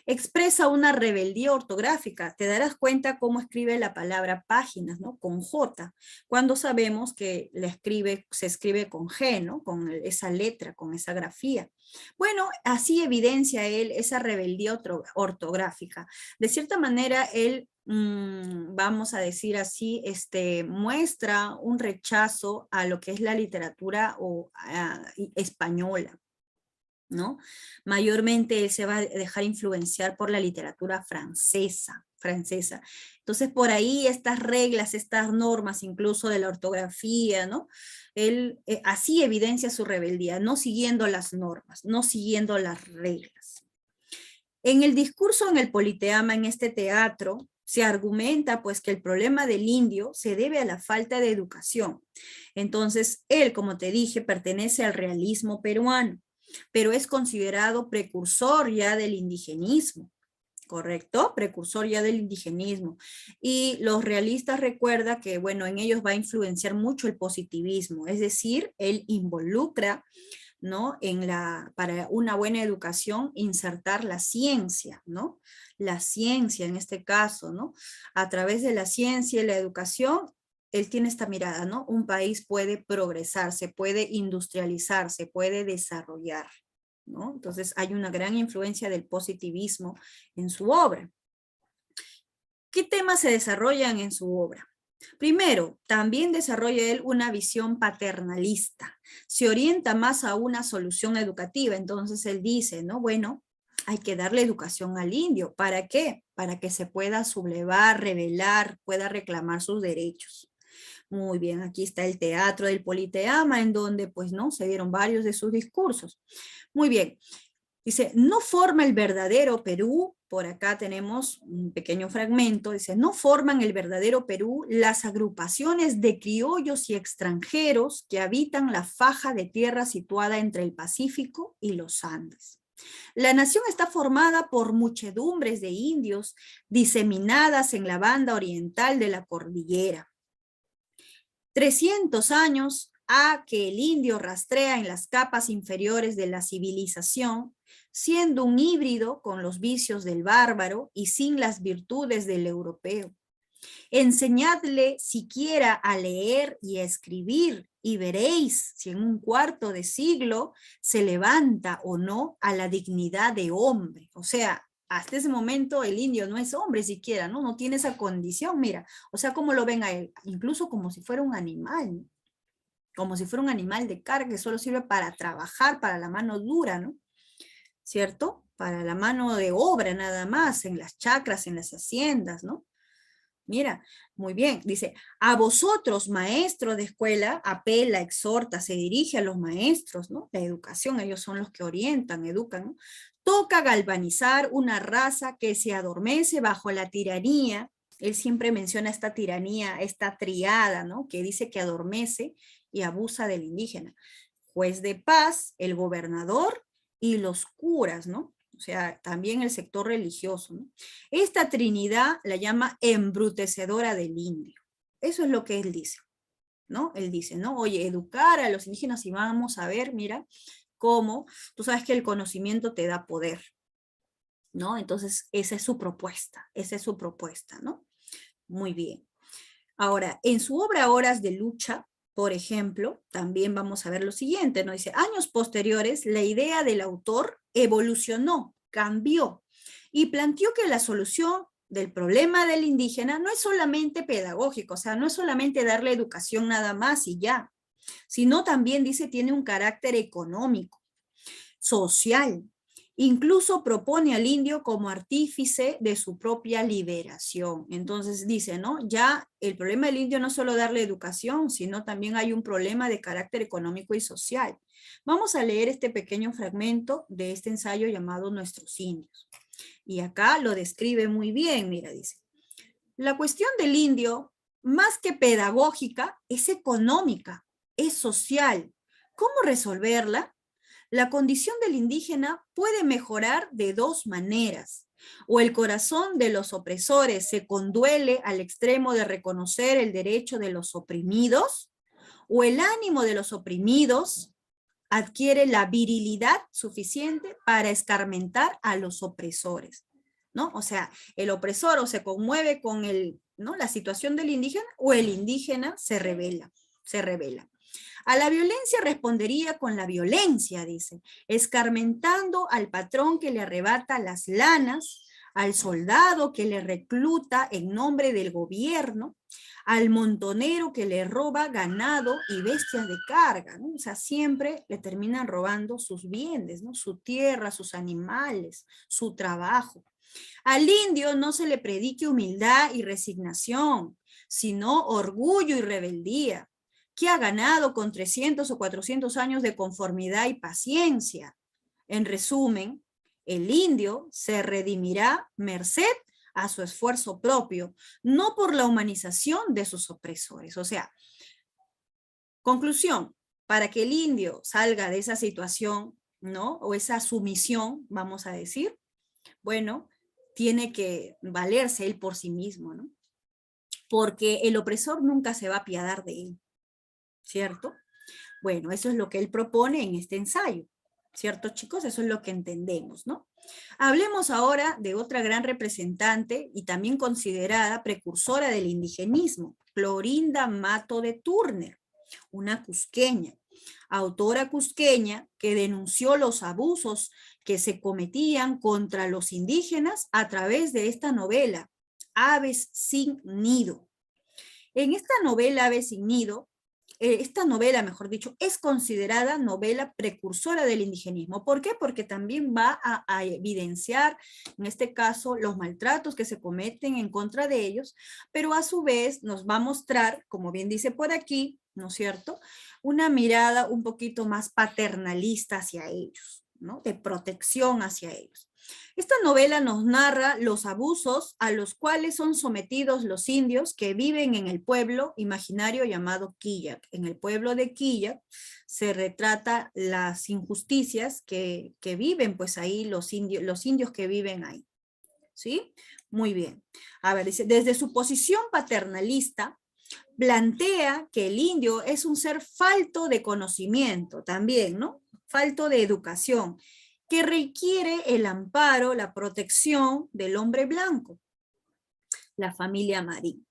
[SPEAKER 1] Expresa una rebeldía ortográfica. Te darás cuenta cómo escribe la palabra páginas, ¿no? Con J, cuando sabemos que se escribe con G, ¿no? Con esa letra, con esa grafía. Bueno, así evidencia él esa rebeldía ortográfica. De cierta manera, él, vamos a decir así, muestra un rechazo a lo que es la literatura española, ¿no? Mayormente él se va a dejar influenciar por la literatura francesa. Entonces, por ahí estas reglas, estas normas, incluso de la ortografía, ¿no? Él así evidencia su rebeldía, no siguiendo las normas, no siguiendo las reglas. En el discurso en el Politeama, en este teatro, se argumenta pues que el problema del indio se debe a la falta de educación. Entonces, él, como te dije, pertenece al realismo peruano, pero es considerado precursor ya del indigenismo, ¿correcto? Precursor ya del indigenismo. Y los realistas recuerdan que, bueno, en ellos va a influenciar mucho el positivismo, es decir, él involucra, ¿no?, para una buena educación, insertar la ciencia, ¿no? La ciencia en este caso, ¿no? A través de la ciencia y la educación, él tiene esta mirada, ¿no? Un país puede progresar, se puede industrializar, se puede desarrollar, ¿no? Entonces hay una gran influencia del positivismo en su obra. ¿Qué temas se desarrollan en su obra? Primero, también desarrolla él una visión paternalista. Se orienta más a una solución educativa. Entonces él dice, ¿no? Bueno, hay que darle educación al indio. ¿Para qué? Para que se pueda sublevar, rebelar, pueda reclamar sus derechos. Muy bien, aquí está el teatro del Politeama, en donde, pues, ¿no?, se dieron varios de sus discursos. Muy bien. Dice, no forma el verdadero Perú, por acá tenemos un pequeño fragmento, dice, no forman el verdadero Perú las agrupaciones de criollos y extranjeros que habitan la faja de tierra situada entre el Pacífico y los Andes. La nación está formada por muchedumbres de indios diseminadas en la banda oriental de la cordillera. 300 años a que el indio rastrea en las capas inferiores de la civilización, siendo un híbrido con los vicios del bárbaro y sin las virtudes del europeo. Enseñadle siquiera a leer y a escribir y veréis si en un cuarto de siglo se levanta o no a la dignidad de hombre. O sea, hasta ese momento el indio no es hombre siquiera, ¿no? No tiene esa condición, mira. O sea, ¿cómo lo ven a él? Incluso como si fuera un animal, ¿no? Como si fuera un animal de carga que solo sirve para trabajar, para la mano dura, ¿no? ¿Cierto? Para la mano de obra nada más, en las chacras, en las haciendas, ¿no? Mira, muy bien, dice, a vosotros, maestros de escuela, apela, exhorta, se dirige a los maestros, ¿no? La educación, ellos son los que orientan, educan, ¿no? Toca galvanizar una raza que se adormece bajo la tiranía. Él siempre menciona esta tiranía, esta triada, ¿no? Que dice que adormece y abusa del indígena. Juez de paz, el gobernador y los curas, ¿no? o sea, también el sector religioso, ¿no? Esta Trinidad la llama embrutecedora del indio. Eso es lo que él dice, ¿no? Él dice, ¿no? Oye, educar a los indígenas y vamos a ver, mira, cómo, tú sabes que el conocimiento te da poder, ¿no? Entonces, esa es su propuesta, ¿no? Muy bien. Ahora, en su obra Horas de Lucha, por ejemplo, también vamos a ver lo siguiente, ¿no? Dice, años posteriores, la idea del autor evolucionó, cambió, y planteó que la solución del problema del indígena no es solamente pedagógico, o sea, no es solamente darle educación nada más y ya, sino también, dice, tiene un carácter económico, social. Incluso propone al indio como artífice de su propia liberación. Entonces dice, ¿no? Ya el problema del indio no es solo darle educación, sino también hay un problema de carácter económico y social. Vamos a leer este pequeño fragmento de este ensayo llamado Nuestros Indios. Y acá lo describe muy bien, mira, dice. La cuestión del indio, más que pedagógica, es económica, es social. ¿Cómo resolverla? La condición del indígena puede mejorar de dos maneras. O el corazón de los opresores se conduele al extremo de reconocer el derecho de los oprimidos, o el ánimo de los oprimidos adquiere la virilidad suficiente para escarmentar a los opresores, ¿no? O sea, el opresor o se conmueve con ¿no? La situación del indígena, o el indígena se rebela, se rebela. A la violencia respondería con la violencia, dice, escarmentando al patrón que le arrebata las lanas, al soldado que le recluta en nombre del gobierno, al montonero que le roba ganado y bestias de carga, ¿no? O sea, siempre le terminan robando sus bienes, ¿no? Su tierra, sus animales, su trabajo. Al indio no se le predique humildad y resignación, sino orgullo y rebeldía. ¿Qué ha ganado con 300 o 400 años de conformidad y paciencia? En resumen, el indio se redimirá merced a su esfuerzo propio, no por la humanización de sus opresores. O sea, conclusión, para que el indio salga de esa situación, ¿no? O esa sumisión, vamos a decir, bueno, tiene que valerse él por sí mismo, ¿no? Porque el opresor nunca se va a apiadar de él, ¿cierto? Bueno, eso es lo que él propone en este ensayo, ¿cierto, chicos? Eso es lo que entendemos, ¿no? Hablemos ahora de otra gran representante y también considerada precursora del indigenismo, Clorinda Mato de Turner, una cusqueña, autora cusqueña que denunció los abusos que se cometían contra los indígenas a través de esta novela, Aves sin Nido. En esta novela, Aves sin Nido, esta novela, mejor dicho, es considerada novela precursora del indigenismo. ¿Por qué? Porque también va a evidenciar, en este caso, los maltratos que se cometen en contra de ellos, pero a su vez nos va a mostrar, como bien dice por aquí, ¿no es cierto?, una mirada un poquito más paternalista hacia ellos, ¿no?, de protección hacia ellos. Esta novela nos narra los abusos a los cuales son sometidos los indios que viven en el pueblo imaginario llamado Quillac. En el pueblo de Quillac se retrata las injusticias que viven pues ahí los indios que viven ahí. ¿Sí? Muy bien. A ver, dice, desde su posición paternalista, plantea que el indio es un ser falto de conocimiento también, ¿no? Falto de educación, que requiere el amparo, la protección del hombre blanco, la familia Marín.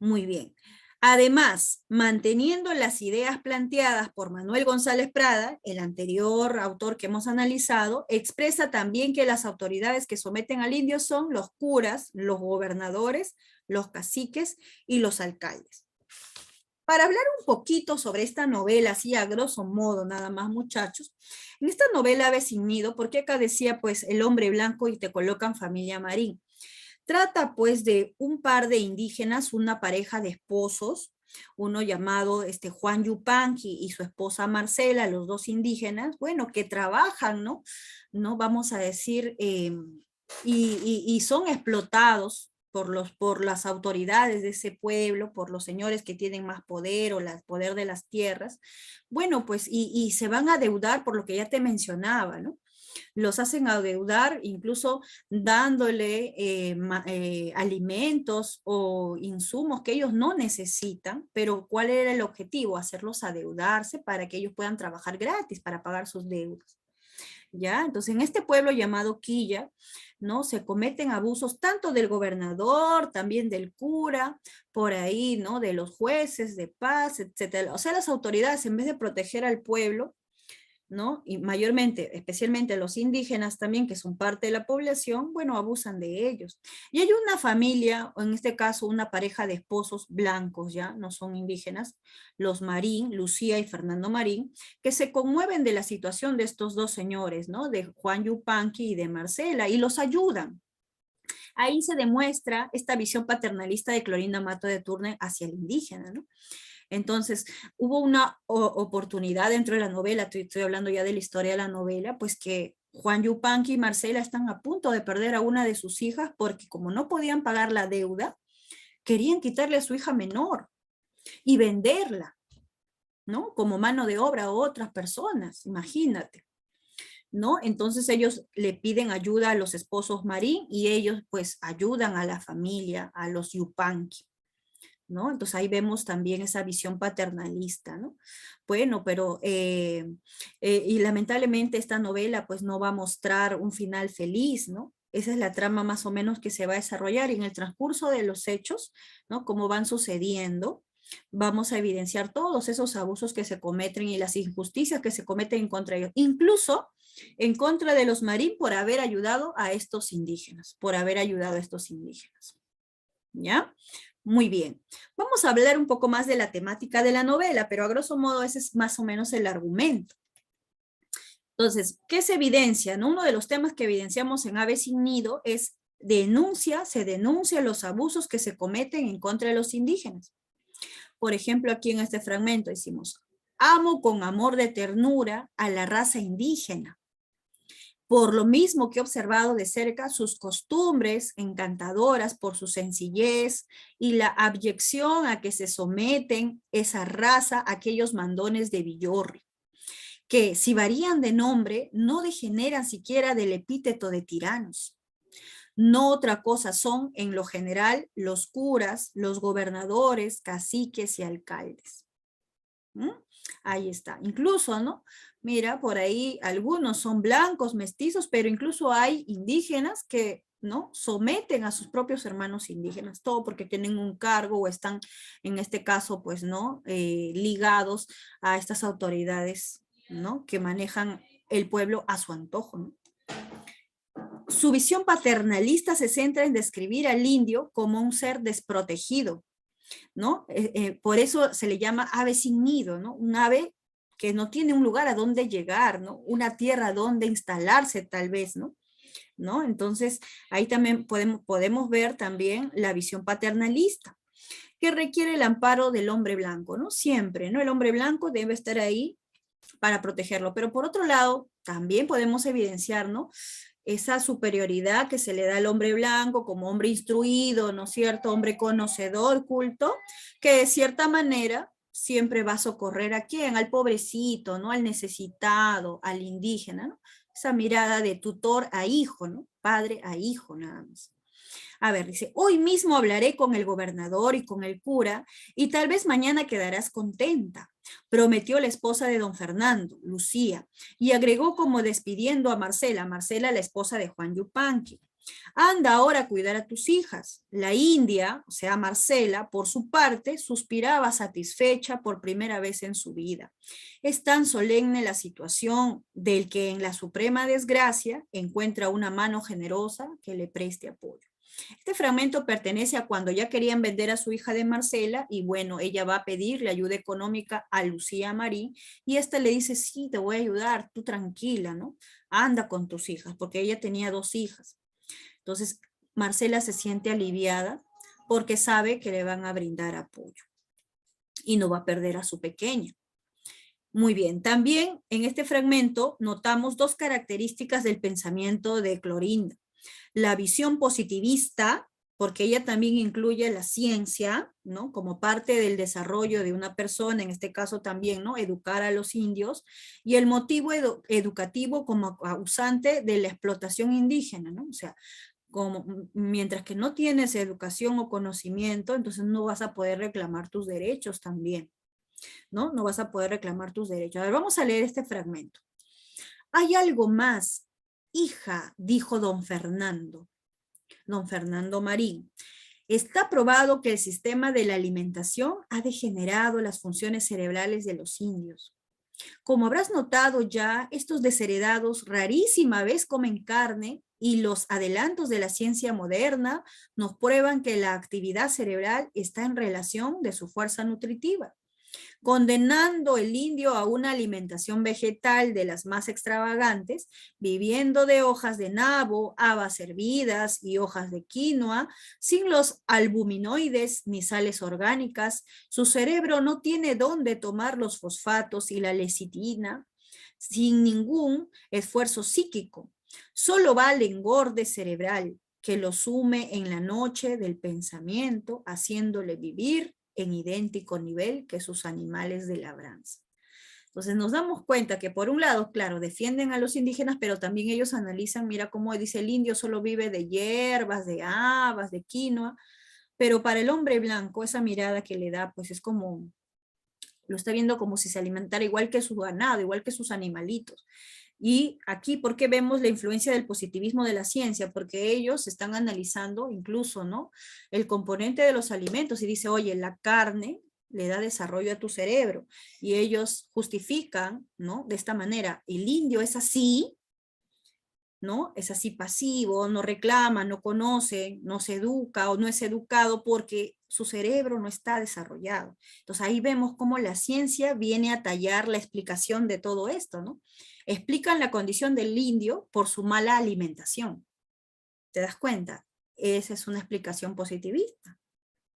[SPEAKER 1] Muy bien. Además, manteniendo las ideas planteadas por Manuel González Prada, el anterior autor que hemos analizado, expresa también que las autoridades que someten al indio son los curas, los gobernadores, los caciques y los alcaldes. Para hablar un poquito sobre esta novela, así a grosso modo, nada más muchachos, en esta novela Aves sin Nido, porque acá decía pues el hombre blanco y te colocan familia Marín, trata pues de un par de indígenas, una pareja de esposos, uno llamado Juan Yupanqui y su esposa Marcela, los dos indígenas, bueno, que trabajan, ¿no? Vamos a decir, y son explotados por las autoridades de ese pueblo, por los señores que tienen más poder o el poder de las tierras, bueno, pues, y se van a deudar por lo que ya te mencionaba, ¿no? Los hacen adeudar, incluso dándole alimentos o insumos que ellos no necesitan, pero ¿cuál era el objetivo? Hacerlos adeudarse para que ellos puedan trabajar gratis para pagar sus deudas. ¿Ya? Entonces, en este pueblo llamado Quilla, ¿no? Se cometen abusos tanto del gobernador, también del cura, por ahí, ¿no? De los jueces de paz, etcétera. O sea, las autoridades, en vez de proteger al pueblo, ¿no? Y mayormente, especialmente los indígenas también, que son parte de la población, bueno, abusan de ellos. Y hay una familia, o en este caso una pareja de esposos blancos, ya, no son indígenas, los Marín, Lucía y Fernando Marín, que se conmueven de la situación de estos dos señores, ¿no? De Juan Yupanqui y de Marcela, y los ayudan. Ahí se demuestra esta visión paternalista de Clorinda Mato de Turner hacia el indígena, ¿no? Entonces, hubo una oportunidad dentro de la novela, estoy hablando ya de la historia de la novela, pues que Juan Yupanqui y Marcela están a punto de perder a una de sus hijas porque como no podían pagar la deuda, querían quitarle a su hija menor y venderla, ¿no? Como mano de obra a otras personas, imagínate, ¿no? Entonces ellos le piden ayuda a los esposos Marín y ellos pues ayudan a la familia, a los Yupanqui, ¿no? Entonces ahí vemos también esa visión paternalista, ¿no? Bueno, pero, y lamentablemente esta novela pues no va a mostrar un final feliz, ¿no? Esa es la trama más o menos que se va a desarrollar y en el transcurso de los hechos, ¿no? Como van sucediendo, vamos a evidenciar todos esos abusos que se cometen y las injusticias que se cometen en contra de ellos, incluso en contra de los Marín por haber ayudado a estos indígenas, por haber ayudado a estos indígenas. ¿Ya? Muy bien. Vamos a hablar un poco más de la temática de la novela, pero a grosso modo ese es más o menos el argumento. Entonces, ¿qué se evidencia? ¿No? Uno de los temas que evidenciamos en Ave sin Nido es se denuncia los abusos que se cometen en contra de los indígenas. Por ejemplo, aquí en este fragmento decimos, amo con amor de ternura a la raza indígena. Por lo mismo que he observado de cerca sus costumbres encantadoras por su sencillez y la abyección a que se someten esa raza, aquellos mandones de Villorri, que si varían de nombre no degeneran siquiera del epíteto de tiranos. No otra cosa son, en lo general, los curas, los gobernadores, caciques y alcaldes. ¿Mm? Ahí está. Incluso, ¿no? Mira, por ahí algunos son blancos, mestizos, pero incluso hay indígenas que, ¿no? Someten a sus propios hermanos indígenas, todo porque tienen un cargo o están, en este caso, pues, ¿no? Ligados a estas autoridades, ¿no? Que manejan el pueblo a su antojo, ¿no? Su visión paternalista se centra en describir al indio como un ser desprotegido, ¿no? Por eso se le llama ave sin nido, ¿no? Un ave que no tiene un lugar a donde llegar, ¿no? Una tierra donde instalarse tal vez, ¿no? ¿No? Entonces, ahí también podemos ver también la visión paternalista, que requiere el amparo del hombre blanco, ¿no? Siempre, ¿no? El hombre blanco debe estar ahí para protegerlo, pero por otro lado, también podemos evidenciar, ¿no? Esa superioridad que se le da al hombre blanco como hombre instruido, ¿no es cierto? Hombre conocedor, culto, que de cierta manera siempre va a socorrer a quién, al pobrecito, ¿no? Al necesitado, al indígena, ¿no? Esa mirada de tutor a hijo, ¿no? Padre a hijo, nada más. A ver, dice, hoy mismo hablaré con el gobernador y con el cura y tal vez mañana quedarás contenta, prometió la esposa de don Fernando, Lucía, y agregó como despidiendo a Marcela, Marcela la esposa de Juan Yupanqui. Anda ahora a cuidar a tus hijas. La india, o sea, Marcela, por su parte, suspiraba satisfecha por primera vez en su vida. Es tan solemne la situación del que en la suprema desgracia encuentra una mano generosa que le preste apoyo. Este fragmento pertenece a cuando ya querían vender a su hija de Marcela y bueno, ella va a pedirle ayuda económica a Lucía Marín y esta le dice, sí, te voy a ayudar, tú tranquila, ¿no? Anda con tus hijas, porque ella tenía 2 hijas. Entonces, Marcela se siente aliviada porque sabe que le van a brindar apoyo y no va a perder a su pequeña. Muy bien, también en este fragmento notamos 2 características del pensamiento de Clorinda. La visión positivista, porque ella también incluye la ciencia, ¿no? Como parte del desarrollo de una persona, en este caso también, ¿no? Educar a los indios, y el motivo educativo como causante de la explotación indígena, ¿no? O sea, como, mientras que no tienes educación o conocimiento, entonces no vas a poder reclamar tus derechos también, ¿no? No vas a poder reclamar tus derechos. A ver, vamos a leer este fragmento. Hay algo más, hija, dijo don Fernando Marín. Está probado que el sistema de la alimentación ha degenerado las funciones cerebrales de los indios. Como habrás notado ya, estos desheredados rarísima vez comen carne y los adelantos de la ciencia moderna nos prueban que la actividad cerebral está en relación de su fuerza nutritiva, condenando el indio a una alimentación vegetal de las más extravagantes, viviendo de hojas de nabo, habas hervidas y hojas de quinoa, sin los albuminoides ni sales orgánicas. Su cerebro no tiene dónde tomar los fosfatos y la lecitina, sin ningún esfuerzo psíquico. Solo va al engorde cerebral, que lo sume en la noche del pensamiento, haciéndole vivir en idéntico nivel que sus animales de labranza. Entonces nos damos cuenta que por un lado, claro, defienden a los indígenas, pero también ellos analizan, mira cómo dice el indio solo vive de hierbas, de habas, de quinoa, pero para el hombre blanco esa mirada que le da, pues es como, lo está viendo como si se alimentara igual que su ganado, igual que sus animalitos. Y aquí, ¿por qué vemos la influencia del positivismo de la ciencia? Porque ellos están analizando incluso, ¿no? El componente de los alimentos y dice, oye, la carne le da desarrollo a tu cerebro. Y ellos justifican, ¿no? De esta manera, el indio es así, ¿no? Es así pasivo, no reclama, no conoce, no se educa o no es educado porque su cerebro no está desarrollado. Entonces ahí vemos cómo la ciencia viene a tallar la explicación de todo esto, ¿no? Explican la condición del indio por su mala alimentación. ¿Te das cuenta? Esa es una explicación positivista,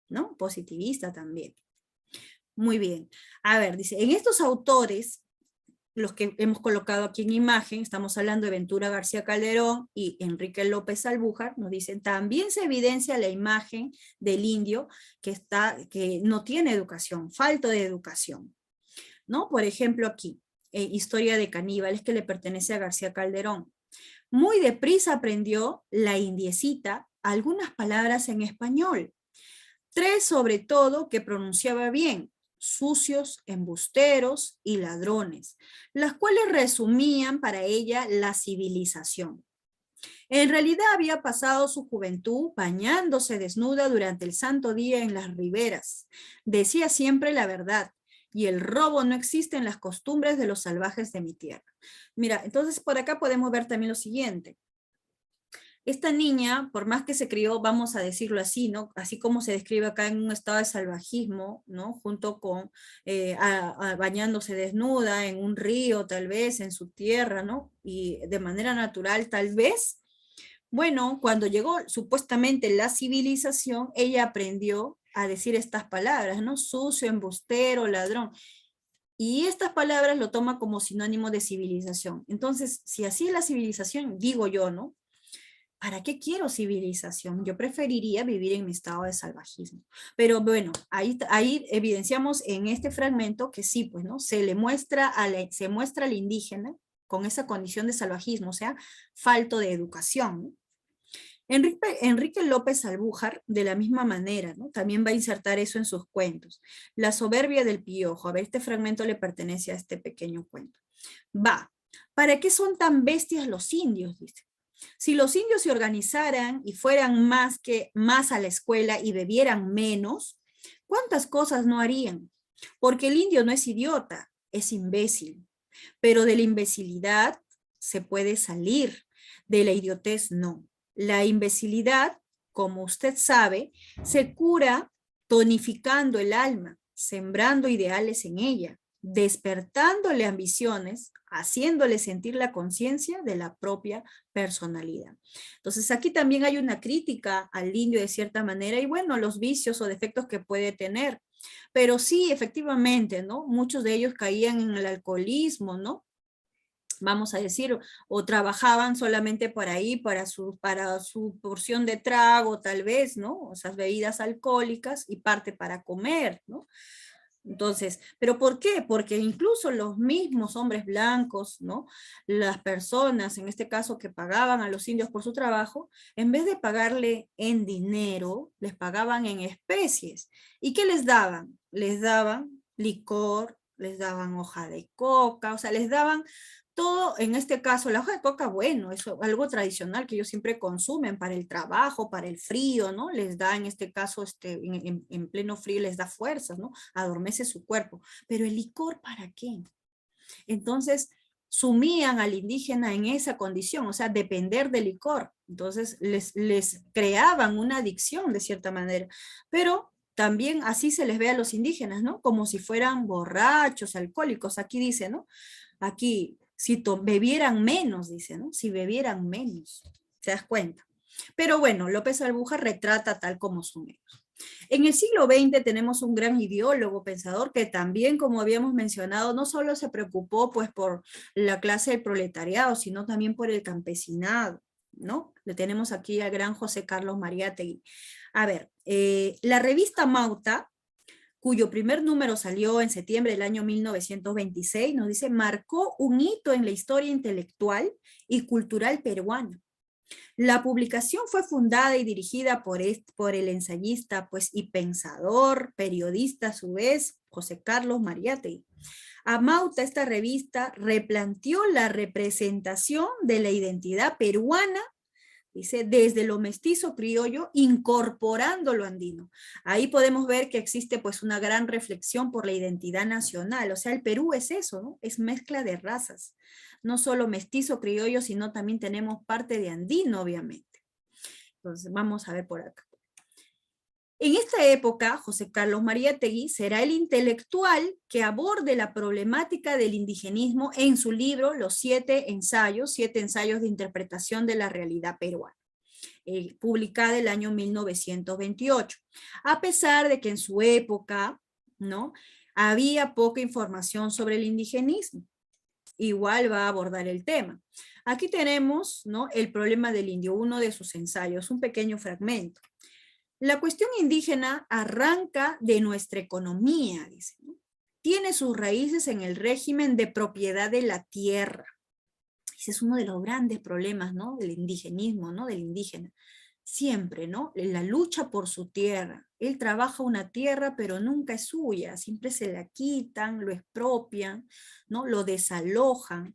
[SPEAKER 1] ¿no? Positivista también. Muy bien. A ver, dice, en estos autores, los que hemos colocado aquí en imagen, estamos hablando de Ventura García Calderón y Enrique López Albújar, nos dicen, también se evidencia la imagen del indio que no tiene educación, falta de educación, ¿no? Por ejemplo aquí, Historia de Caníbales, que le pertenece a García Calderón. Muy deprisa aprendió la indiecita algunas palabras en español, 3 sobre todo que pronunciaba bien, sucios, embusteros y ladrones, las cuales resumían para ella la civilización. En realidad había pasado su juventud bañándose desnuda durante el santo día en las riberas. Decía siempre la verdad, y el robo no existe en las costumbres de los salvajes de mi tierra. Mira, entonces por acá podemos ver también lo siguiente. Esta niña, por más que se crió, vamos a decirlo así, ¿no? Así como se describe acá en un estado de salvajismo, ¿no? Junto con bañándose desnuda en un río, tal vez, en su tierra, ¿no? Y de manera natural, tal vez. Bueno, cuando llegó supuestamente la civilización, ella aprendió a decir estas palabras, ¿no? Sucio, embustero, ladrón. Y estas palabras lo toma como sinónimo de civilización. Entonces, si así es la civilización, digo yo, ¿no? ¿Para qué quiero civilización? Yo preferiría vivir en mi estado de salvajismo. Pero bueno, ahí evidenciamos en este fragmento que sí, pues, ¿no? Se muestra al indígena con esa condición de salvajismo, o sea, falto de educación, ¿no? Enrique López Albújar, de la misma manera, ¿no? También va a insertar eso en sus cuentos. La soberbia del piojo. A ver, este fragmento le pertenece a este pequeño cuento. Va, ¿para qué son tan bestias los indios? Dice. Si los indios se organizaran y fueran más a la escuela y bebieran menos, ¿cuántas cosas no harían? Porque el indio no es idiota, es imbécil. Pero de la imbecilidad se puede salir, de la idiotez no. La imbecilidad, como usted sabe, se cura tonificando el alma, sembrando ideales en ella, despertándole ambiciones, haciéndole sentir la conciencia de la propia personalidad. Entonces aquí también hay una crítica al indio de cierta manera y bueno, los vicios o defectos que puede tener. Pero sí, efectivamente, ¿no? Muchos de ellos caían en el alcoholismo, ¿no? vamos a decir, o trabajaban solamente por ahí, para su porción de trago, tal vez, ¿no? Esas bebidas alcohólicas y parte para comer, ¿no? Entonces, ¿pero por qué? Porque incluso los mismos hombres blancos, ¿no? Las personas, en este caso, que pagaban a los indios por su trabajo, en vez de pagarle en dinero, les pagaban en especies. ¿Y qué les daban? Les daban licor, les daban hoja de coca, o sea, les daban todo, en este caso, la hoja de coca, bueno, es algo tradicional que ellos siempre consumen para el trabajo, para el frío, ¿no? Les da, en este caso, en pleno frío les da fuerzas, ¿no? Adormece su cuerpo. Pero el licor, ¿para qué? Entonces, sumían al indígena en esa condición, o sea, depender del licor. Entonces, les creaban una adicción de cierta manera. Pero también así se les ve a los indígenas, ¿no? Como si fueran borrachos, alcohólicos. Aquí dice, ¿no? Aquí, si bebieran menos, dice, ¿no? Si bebieran menos, ¿te das cuenta? Pero bueno, López Albuja retrata tal como son ellos. En el siglo XX tenemos un gran ideólogo, pensador, que también, como habíamos mencionado, no solo se preocupó pues por la clase del proletariado, sino también por el campesinado, ¿no? Le tenemos aquí al gran José Carlos Mariátegui. A ver, la revista Mauta, cuyo primer número salió en septiembre del año 1926, nos dice, marcó un hito en la historia intelectual y cultural peruana. La publicación fue fundada y dirigida por el ensayista pues, y pensador, periodista a su vez, José Carlos Mariátegui. A Mauta, esta revista replanteó la representación de la identidad peruana, dice, desde lo mestizo criollo, incorporando lo andino. Ahí podemos ver que existe pues una gran reflexión por la identidad nacional. O sea, el Perú es eso, ¿no? Es mezcla de razas. No solo mestizo criollo, sino también tenemos parte de andino, obviamente. Entonces, vamos a ver por acá. En esta época, José Carlos Mariátegui será el intelectual que aborde la problemática del indigenismo en su libro Los 7 ensayos de interpretación de la realidad peruana, publicada el año 1928. A pesar de que en su época, ¿no?, había poca información sobre el indigenismo, igual va a abordar el tema. Aquí tenemos, ¿no?, el problema del indio, uno de sus ensayos, un pequeño fragmento. La cuestión indígena arranca de nuestra economía, dice, ¿no? Tiene sus raíces en el régimen de propiedad de la tierra. Ese es uno de los grandes problemas, ¿no?, del indigenismo, ¿no?, del indígena. Siempre, ¿no?, la lucha por su tierra. Él trabaja una tierra, pero nunca es suya. Siempre se la quitan, lo expropian, ¿no?, lo desalojan,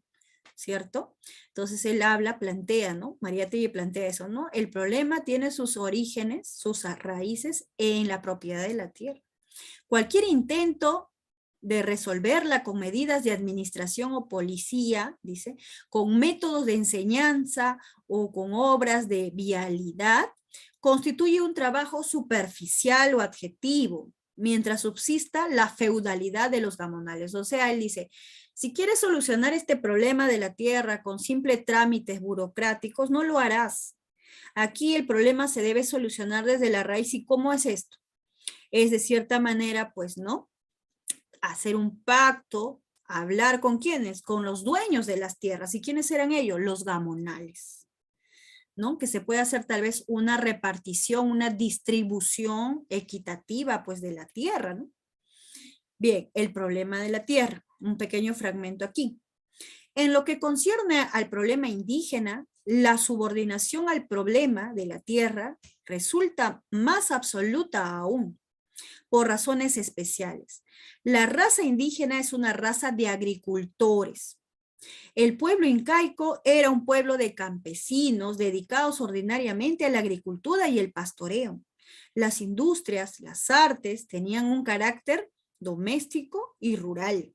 [SPEAKER 1] ¿cierto? Entonces él plantea, ¿no? Mariátegui plantea eso, ¿no? El problema tiene sus orígenes, sus raíces en la propiedad de la tierra. Cualquier intento de resolverla con medidas de administración o policía, dice, con métodos de enseñanza o con obras de vialidad, constituye un trabajo superficial o adjetivo, mientras subsista la feudalidad de los gamonales. O sea, él dice, si quieres solucionar este problema de la tierra con simples trámites burocráticos, no lo harás. Aquí el problema se debe solucionar desde la raíz. ¿Y cómo es esto? Es de cierta manera, pues, ¿no?, hacer un pacto, hablar con quiénes, con los dueños de las tierras. ¿Y quiénes eran ellos? Los gamonales, ¿no? Que se puede hacer tal vez una repartición, una distribución equitativa, pues, de la tierra, ¿no? Bien, el problema de la tierra, un pequeño fragmento aquí. En lo que concierne al problema indígena, la subordinación al problema de la tierra resulta más absoluta aún, por razones especiales. La raza indígena es una raza de agricultores. El pueblo incaico era un pueblo de campesinos dedicados ordinariamente a la agricultura y el pastoreo. Las industrias, las artes tenían un carácter doméstico y rural.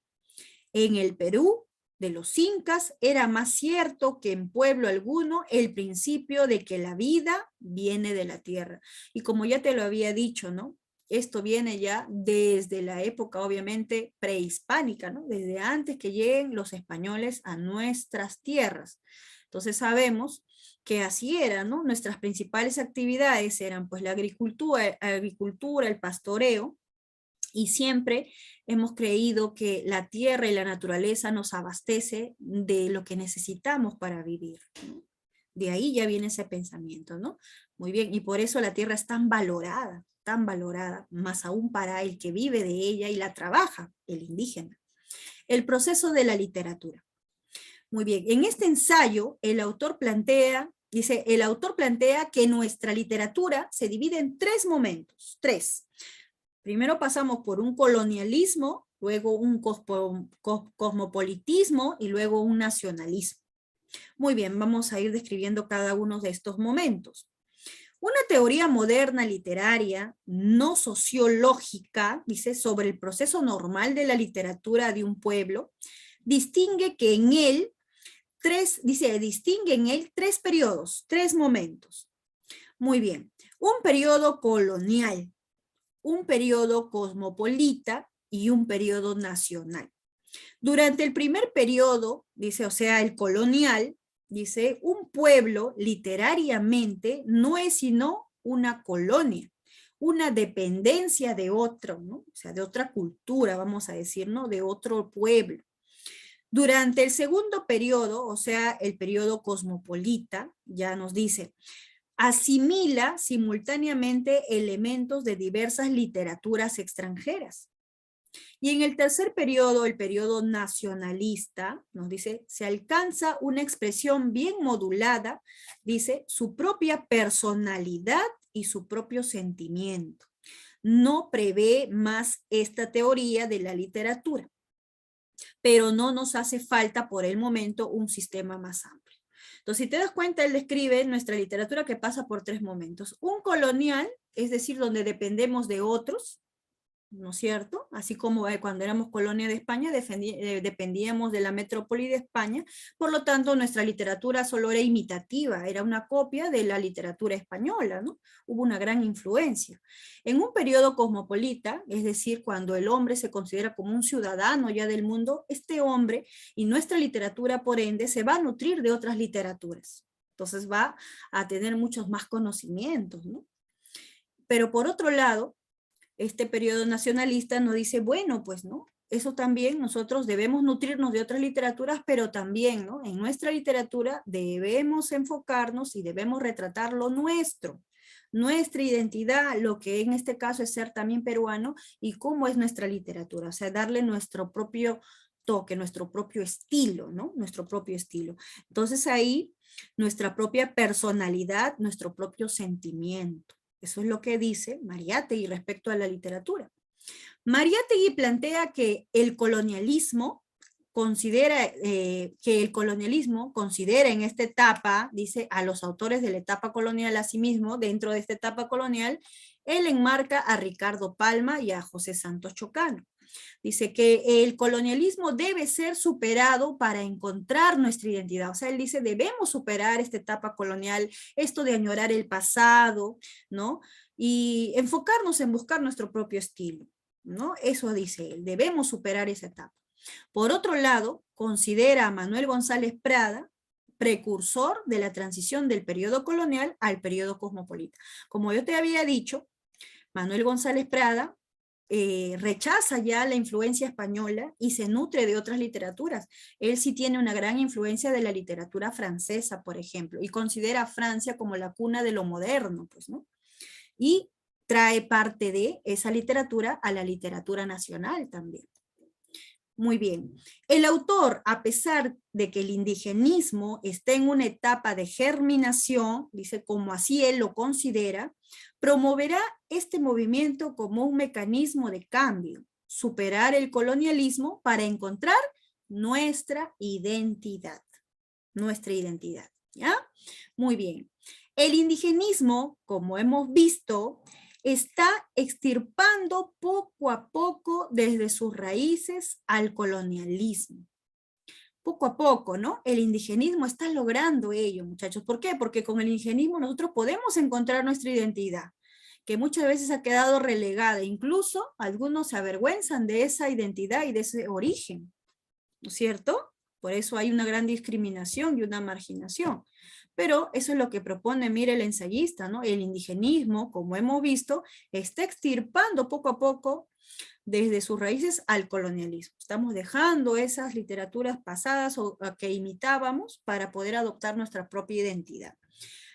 [SPEAKER 1] En el Perú de los incas era más cierto que en pueblo alguno el principio de que la vida viene de la tierra. Y como ya te lo había dicho, ¿no?, esto viene ya desde la época, obviamente, prehispánica, ¿no?, desde antes que lleguen los españoles a nuestras tierras. Entonces sabemos que así era, ¿no? Nuestras principales actividades eran pues la agricultura, el pastoreo, Y siempre hemos creído que la tierra y la naturaleza nos abastece de lo que necesitamos para vivir, ¿no? De ahí ya viene ese pensamiento, ¿no? Muy bien, y por eso la tierra es tan valorada, más aún para el que vive de ella y la trabaja, el indígena. El proceso de la literatura. Muy bien, en este ensayo el autor plantea, dice, el autor plantea que nuestra literatura se divide en tres momentos, tres. Primero pasamos por un colonialismo, luego un cosmopolitismo y luego un nacionalismo. Muy bien, vamos a ir describiendo cada uno de estos momentos. Una teoría moderna literaria, no sociológica, dice, sobre el proceso normal de la literatura de un pueblo, distingue que en él distingue en él tres periodos, tres momentos. Muy bien, un periodo colonial, un periodo cosmopolita y un periodo nacional. Durante el primer periodo, dice, o sea, el colonial, dice, un pueblo literariamente no es sino una colonia, una dependencia de otro, ¿no? O sea, de otra cultura, vamos a decir, ¿no? De otro pueblo. Durante el segundo periodo, o sea, el periodo cosmopolita, ya nos dice, asimila simultáneamente elementos de diversas literaturas extranjeras. Y en el tercer periodo, el periodo nacionalista, nos dice, se alcanza una expresión bien modulada, dice, su propia personalidad y su propio sentimiento. No prevé más esta teoría de la literatura, pero no nos hace falta por el momento un sistema más amplio. Entonces, si te das cuenta, él describe nuestra literatura que pasa por tres momentos. Un colonial, es decir, donde dependemos de otros, ¿no es cierto? Así como cuando éramos colonia de España, dependíamos de la metrópoli de España, por lo tanto nuestra literatura solo era imitativa, era una copia de la literatura española, ¿no? Hubo una gran influencia. En un periodo cosmopolita, es decir, cuando el hombre se considera como un ciudadano ya del mundo, este hombre y nuestra literatura, por ende, se va a nutrir de otras literaturas. Entonces va a tener muchos más conocimientos, ¿no? Pero por otro lado, este periodo nacionalista nos dice, bueno, pues no, eso también nosotros debemos nutrirnos de otras literaturas, pero también, ¿no? En nuestra literatura debemos enfocarnos y debemos retratar lo nuestro, nuestra identidad, lo que en este caso es ser también peruano y cómo es nuestra literatura, o sea, darle nuestro propio toque, nuestro propio estilo, ¿no? Nuestro propio estilo. Entonces ahí, nuestra propia personalidad, nuestro propio sentimiento. Eso es lo que dice Mariátegui respecto a la literatura. Mariátegui plantea que el colonialismo considera en esta etapa, dice, a los autores de la etapa colonial asimismo, dentro de esta etapa colonial, él enmarca a Ricardo Palma y a José Santos Chocano. Dice que el colonialismo debe ser superado para encontrar nuestra identidad. O sea, él dice, debemos superar esta etapa colonial, esto de añorar el pasado, ¿no? Y enfocarnos en buscar nuestro propio estilo, ¿no? Eso dice él, debemos superar esa etapa. Por otro lado, considera a Manuel González Prada precursor de la transición del periodo colonial al periodo cosmopolita. Como yo te había dicho, Manuel González Prada rechaza ya la influencia española y se nutre de otras literaturas. Él sí tiene una gran influencia de la literatura francesa, por ejemplo, y considera a Francia como la cuna de lo moderno, pues, ¿no? Y trae parte de esa literatura a la literatura nacional también. Muy bien. El autor, a pesar de que el indigenismo está en una etapa de germinación, dice como así él lo considera, promoverá este movimiento como un mecanismo de cambio, superar el colonialismo para encontrar nuestra identidad. Nuestra identidad, ¿ya? Muy bien. El indigenismo, como hemos visto, está extirpando poco a poco desde sus raíces al colonialismo. Poco a poco, ¿no? El indigenismo está logrando ello, muchachos. ¿Por qué? Porque con el indigenismo nosotros podemos encontrar nuestra identidad, que muchas veces ha quedado relegada. Incluso algunos se avergüenzan de esa identidad y de ese origen, ¿no es cierto? Por eso hay una gran discriminación y una marginación. Pero eso es lo que propone, mire, el ensayista, ¿no? El indigenismo, como hemos visto, está extirpando poco a poco desde sus raíces al colonialismo. Estamos dejando esas literaturas pasadas o que imitábamos para poder adoptar nuestra propia identidad.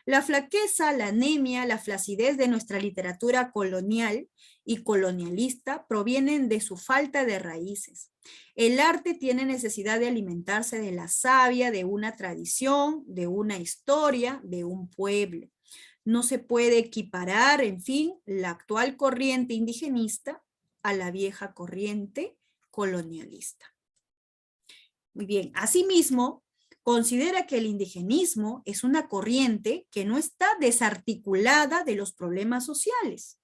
[SPEAKER 1] La flaqueza, la anemia, la flacidez de nuestra literatura colonial y colonialista provienen de su falta de raíces. El arte tiene necesidad de alimentarse de la savia, de una tradición, de una historia, de un pueblo. No se puede equiparar, en fin, la actual corriente indigenista a la vieja corriente colonialista. Muy bien, asimismo, considera que el indigenismo es una corriente que no está desarticulada de los problemas sociales,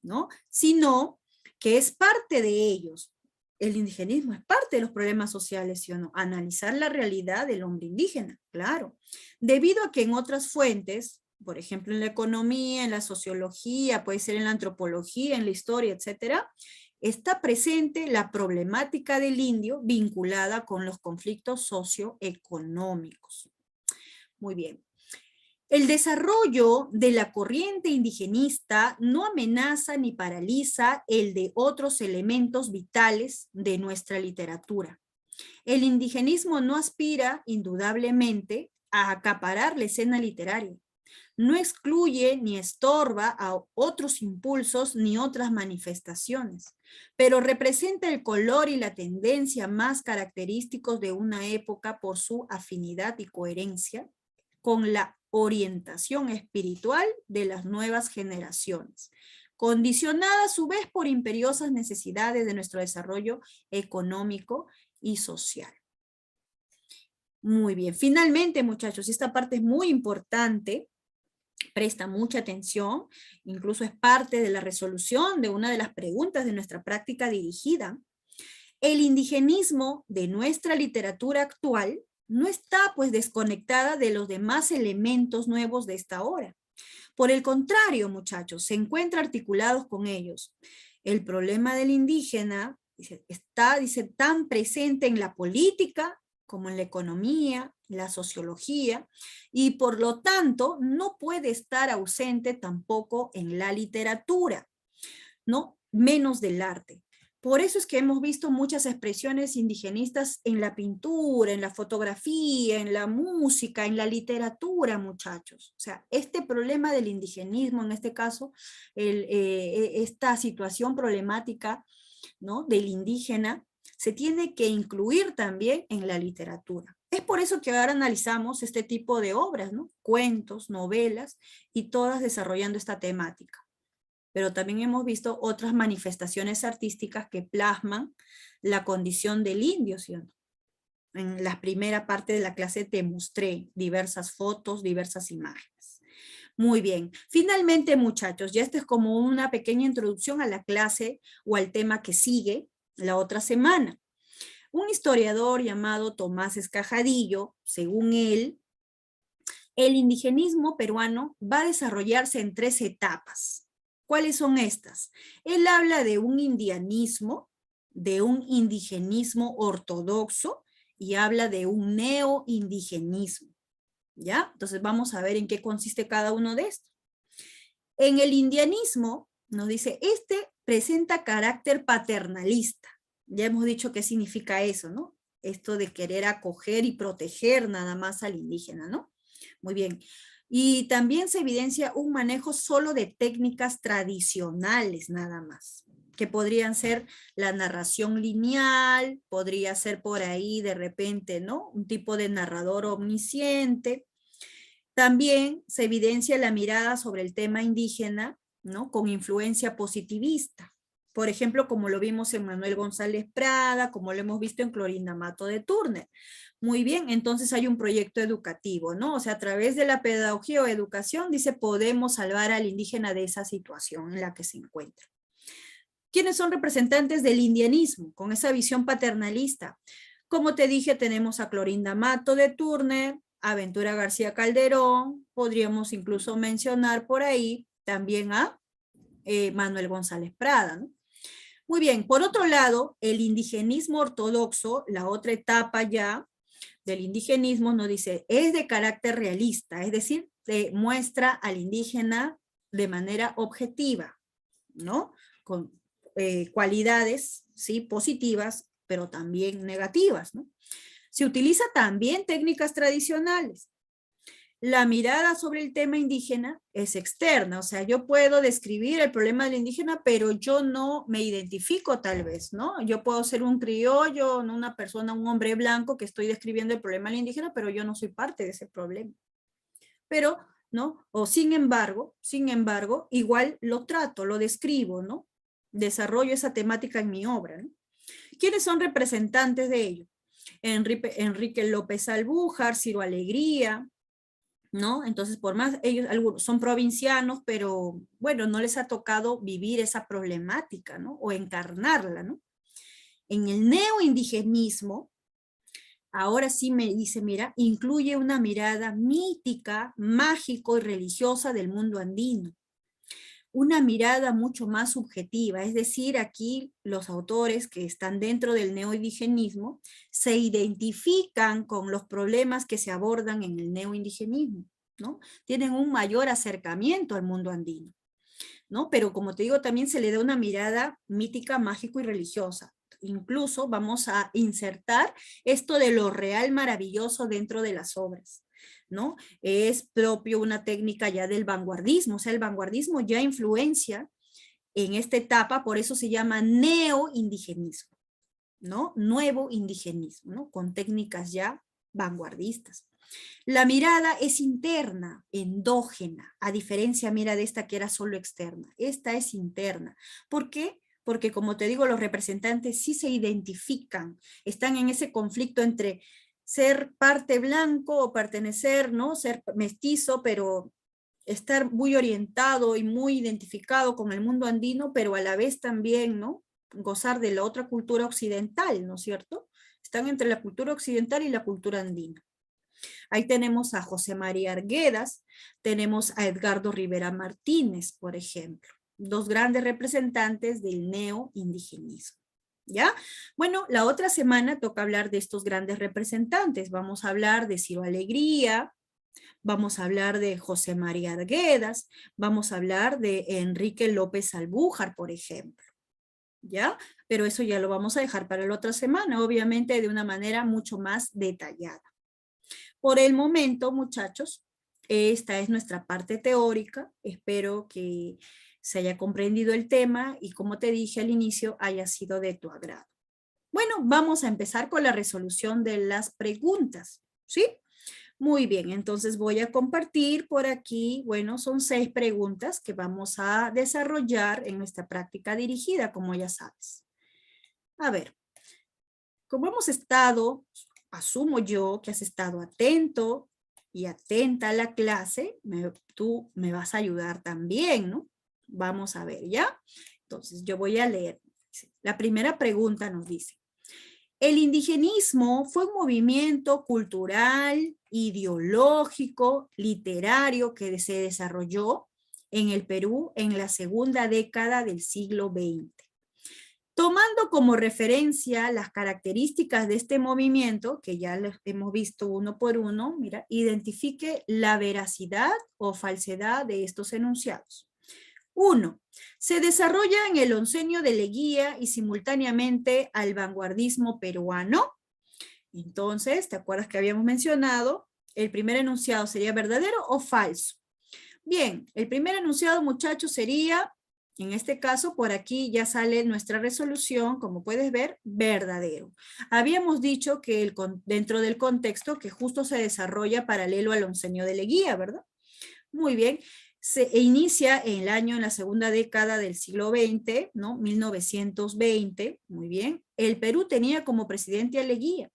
[SPEAKER 1] ¿no? Sino que es parte de ellos. El indigenismo es parte de los problemas sociales, ¿sí o no? Analizar la realidad del hombre indígena, claro. Debido a que en otras fuentes, por ejemplo, en la economía, en la sociología, puede ser en la antropología, en la historia, etcétera, está presente la problemática del indio vinculada con los conflictos socioeconómicos. Muy bien. El desarrollo de la corriente indigenista no amenaza ni paraliza el de otros elementos vitales de nuestra literatura. El indigenismo no aspira, indudablemente, a acaparar la escena literaria. No excluye ni estorba a otros impulsos ni otras manifestaciones, pero representa el color y la tendencia más característicos de una época por su afinidad y coherencia con la orientación espiritual de las nuevas generaciones, condicionada a su vez por imperiosas necesidades de nuestro desarrollo económico y social. Muy bien, finalmente, muchachos, esta parte es muy importante. Presta mucha atención, incluso es parte de la resolución de una de las preguntas de nuestra práctica dirigida. El indigenismo de nuestra literatura actual no está pues desconectada de los demás elementos nuevos de esta hora. Por el contrario, muchachos, se encuentra articulados con ellos. El problema del indígena está, tan presente en la política como en la economía, la sociología, y por lo tanto no puede estar ausente tampoco en la literatura, ¿no? Menos del arte. Por eso es que hemos visto muchas expresiones indigenistas en la pintura, en la fotografía, en la música, en la literatura, muchachos. O sea, este problema del indigenismo, en este caso, esta situación problemática, ¿no?, del indígena, se tiene que incluir también en la literatura. Es por eso que ahora analizamos este tipo de obras, ¿no? Cuentos, novelas, y todas desarrollando esta temática. Pero también hemos visto otras manifestaciones artísticas que plasman la condición del indio, ¿sí o no? En la primera parte de la clase te mostré diversas fotos, diversas imágenes. Muy bien. Finalmente, muchachos, ya esta es como una pequeña introducción a la clase o al tema que sigue la otra semana. Un historiador llamado Tomás Escajadillo, según él, el indigenismo peruano va a desarrollarse en 3 etapas. ¿Cuáles son estas? Él habla de un indianismo, de un indigenismo ortodoxo y habla de un neoindigenismo. ¿Ya? Entonces vamos a ver en qué consiste cada uno de estos. En el indianismo, nos dice, este presenta carácter paternalista. Ya hemos dicho qué significa eso, ¿no? Esto de querer acoger y proteger nada más al indígena, ¿no? Muy bien. Y también se evidencia un manejo solo de técnicas tradicionales nada más, que podrían ser la narración lineal, podría ser por ahí de repente, ¿no?, un tipo de narrador omnisciente. También se evidencia la mirada sobre el tema indígena, ¿no?, con influencia positivista. Por ejemplo, como lo vimos en Manuel González Prada, como lo hemos visto en Clorinda Mato de Turner. Muy bien, entonces hay un proyecto educativo, ¿no? O sea, a través de la pedagogía o educación, dice, podemos salvar al indígena de esa situación en la que se encuentra. ¿Quiénes son representantes del indianismo con esa visión paternalista? Como te dije, tenemos a Clorinda Mato de Turner, a Ventura García Calderón, podríamos incluso mencionar por ahí también a Manuel González Prada, ¿no? Muy bien, por otro lado, el indigenismo ortodoxo, la otra etapa ya, del indigenismo nos dice, es de carácter realista, es decir, muestra al indígena de manera objetiva, ¿no? Con cualidades, ¿sí? Positivas, pero también negativas, ¿no? Se utiliza también técnicas tradicionales. La mirada sobre el tema indígena es externa, o sea, yo puedo describir el problema del indígena, pero yo no me identifico tal vez, ¿no? Yo puedo ser un criollo, no una persona, un hombre blanco que estoy describiendo el problema del indígena, pero yo no soy parte de ese problema. Pero, ¿no? O sin embargo, igual lo trato, lo describo, ¿no? Desarrollo esa temática en mi obra, ¿no? ¿Quiénes son representantes de ello? Enrique López Albújar, Ciro Alegría, ¿no? Entonces, por más ellos algunos son provincianos, pero bueno, no les ha tocado vivir esa problemática, ¿no? O encarnarla, ¿no? En el neoindigenismo, ahora sí me dice, mira, incluye una mirada mítica, mágico y religiosa del mundo andino. Una mirada mucho más subjetiva, es decir, aquí los autores que están dentro del neoindigenismo se identifican con los problemas que se abordan en el neoindigenismo, ¿no? Tienen un mayor acercamiento al mundo andino, ¿no? Pero como te digo, también se le da una mirada mítica, mágico y religiosa. Incluso vamos a insertar esto de lo real maravilloso dentro de las obras, ¿no? Es propio una técnica ya del vanguardismo, o sea, el vanguardismo ya influencia en esta etapa, por eso se llama neoindigenismo, ¿no? Nuevo indigenismo, ¿no? Con técnicas ya vanguardistas. La mirada es interna, endógena, a diferencia, mira, de esta que era solo externa. Esta es interna. ¿Por qué? Porque, como te digo, los representantes sí se identifican, están en ese conflicto entre ser parte blanco o pertenecer, ¿no? Ser mestizo, pero estar muy orientado y muy identificado con el mundo andino, pero a la vez también, ¿no? Gozar de la otra cultura occidental, ¿no es cierto? Están entre la cultura occidental y la cultura andina. Ahí tenemos a José María Arguedas, tenemos a Edgardo Rivera Martínez, por ejemplo, dos grandes representantes del neoindigenismo. ¿Ya? Bueno, la otra semana toca hablar de estos grandes representantes. Vamos a hablar de Ciro Alegría, vamos a hablar de José María Arguedas, vamos a hablar de Enrique López Albújar, por ejemplo. ¿Ya? Pero eso ya lo vamos a dejar para la otra semana, obviamente de una manera mucho más detallada. Por el momento, muchachos, esta es nuestra parte teórica. Espero que se haya comprendido el tema y, como te dije al inicio, haya sido de tu agrado. Bueno, vamos a empezar con la resolución de las preguntas, ¿sí? Muy bien, entonces voy a compartir por aquí, bueno, son 6 preguntas que vamos a desarrollar en nuestra práctica dirigida, como ya sabes. A ver, como hemos estado, asumo yo que has estado atento y atenta a la clase, tú me vas a ayudar también, ¿no? Vamos a ver, ¿ya? Entonces yo voy a leer. La primera pregunta nos dice, ¿el indigenismo fue un movimiento cultural, ideológico, literario que se desarrolló en el Perú en la segunda década del siglo XX? Tomando como referencia las características de este movimiento, que ya los hemos visto uno por uno, mira, identifique la veracidad o falsedad de estos enunciados. 1. Se desarrolla en el oncenio de Leguía y simultáneamente al vanguardismo peruano. Entonces, ¿te acuerdas que habíamos mencionado? El primer enunciado sería verdadero o falso. Bien, el primer enunciado, muchachos, sería, en este caso, por aquí ya sale nuestra resolución, como puedes ver, verdadero. Habíamos dicho que dentro del contexto que justo se desarrolla paralelo al oncenio de Leguía, ¿verdad? Muy bien. Se inicia en el año, en la segunda década del siglo XX, ¿no? 1920, muy bien. El Perú tenía como presidente a Leguía.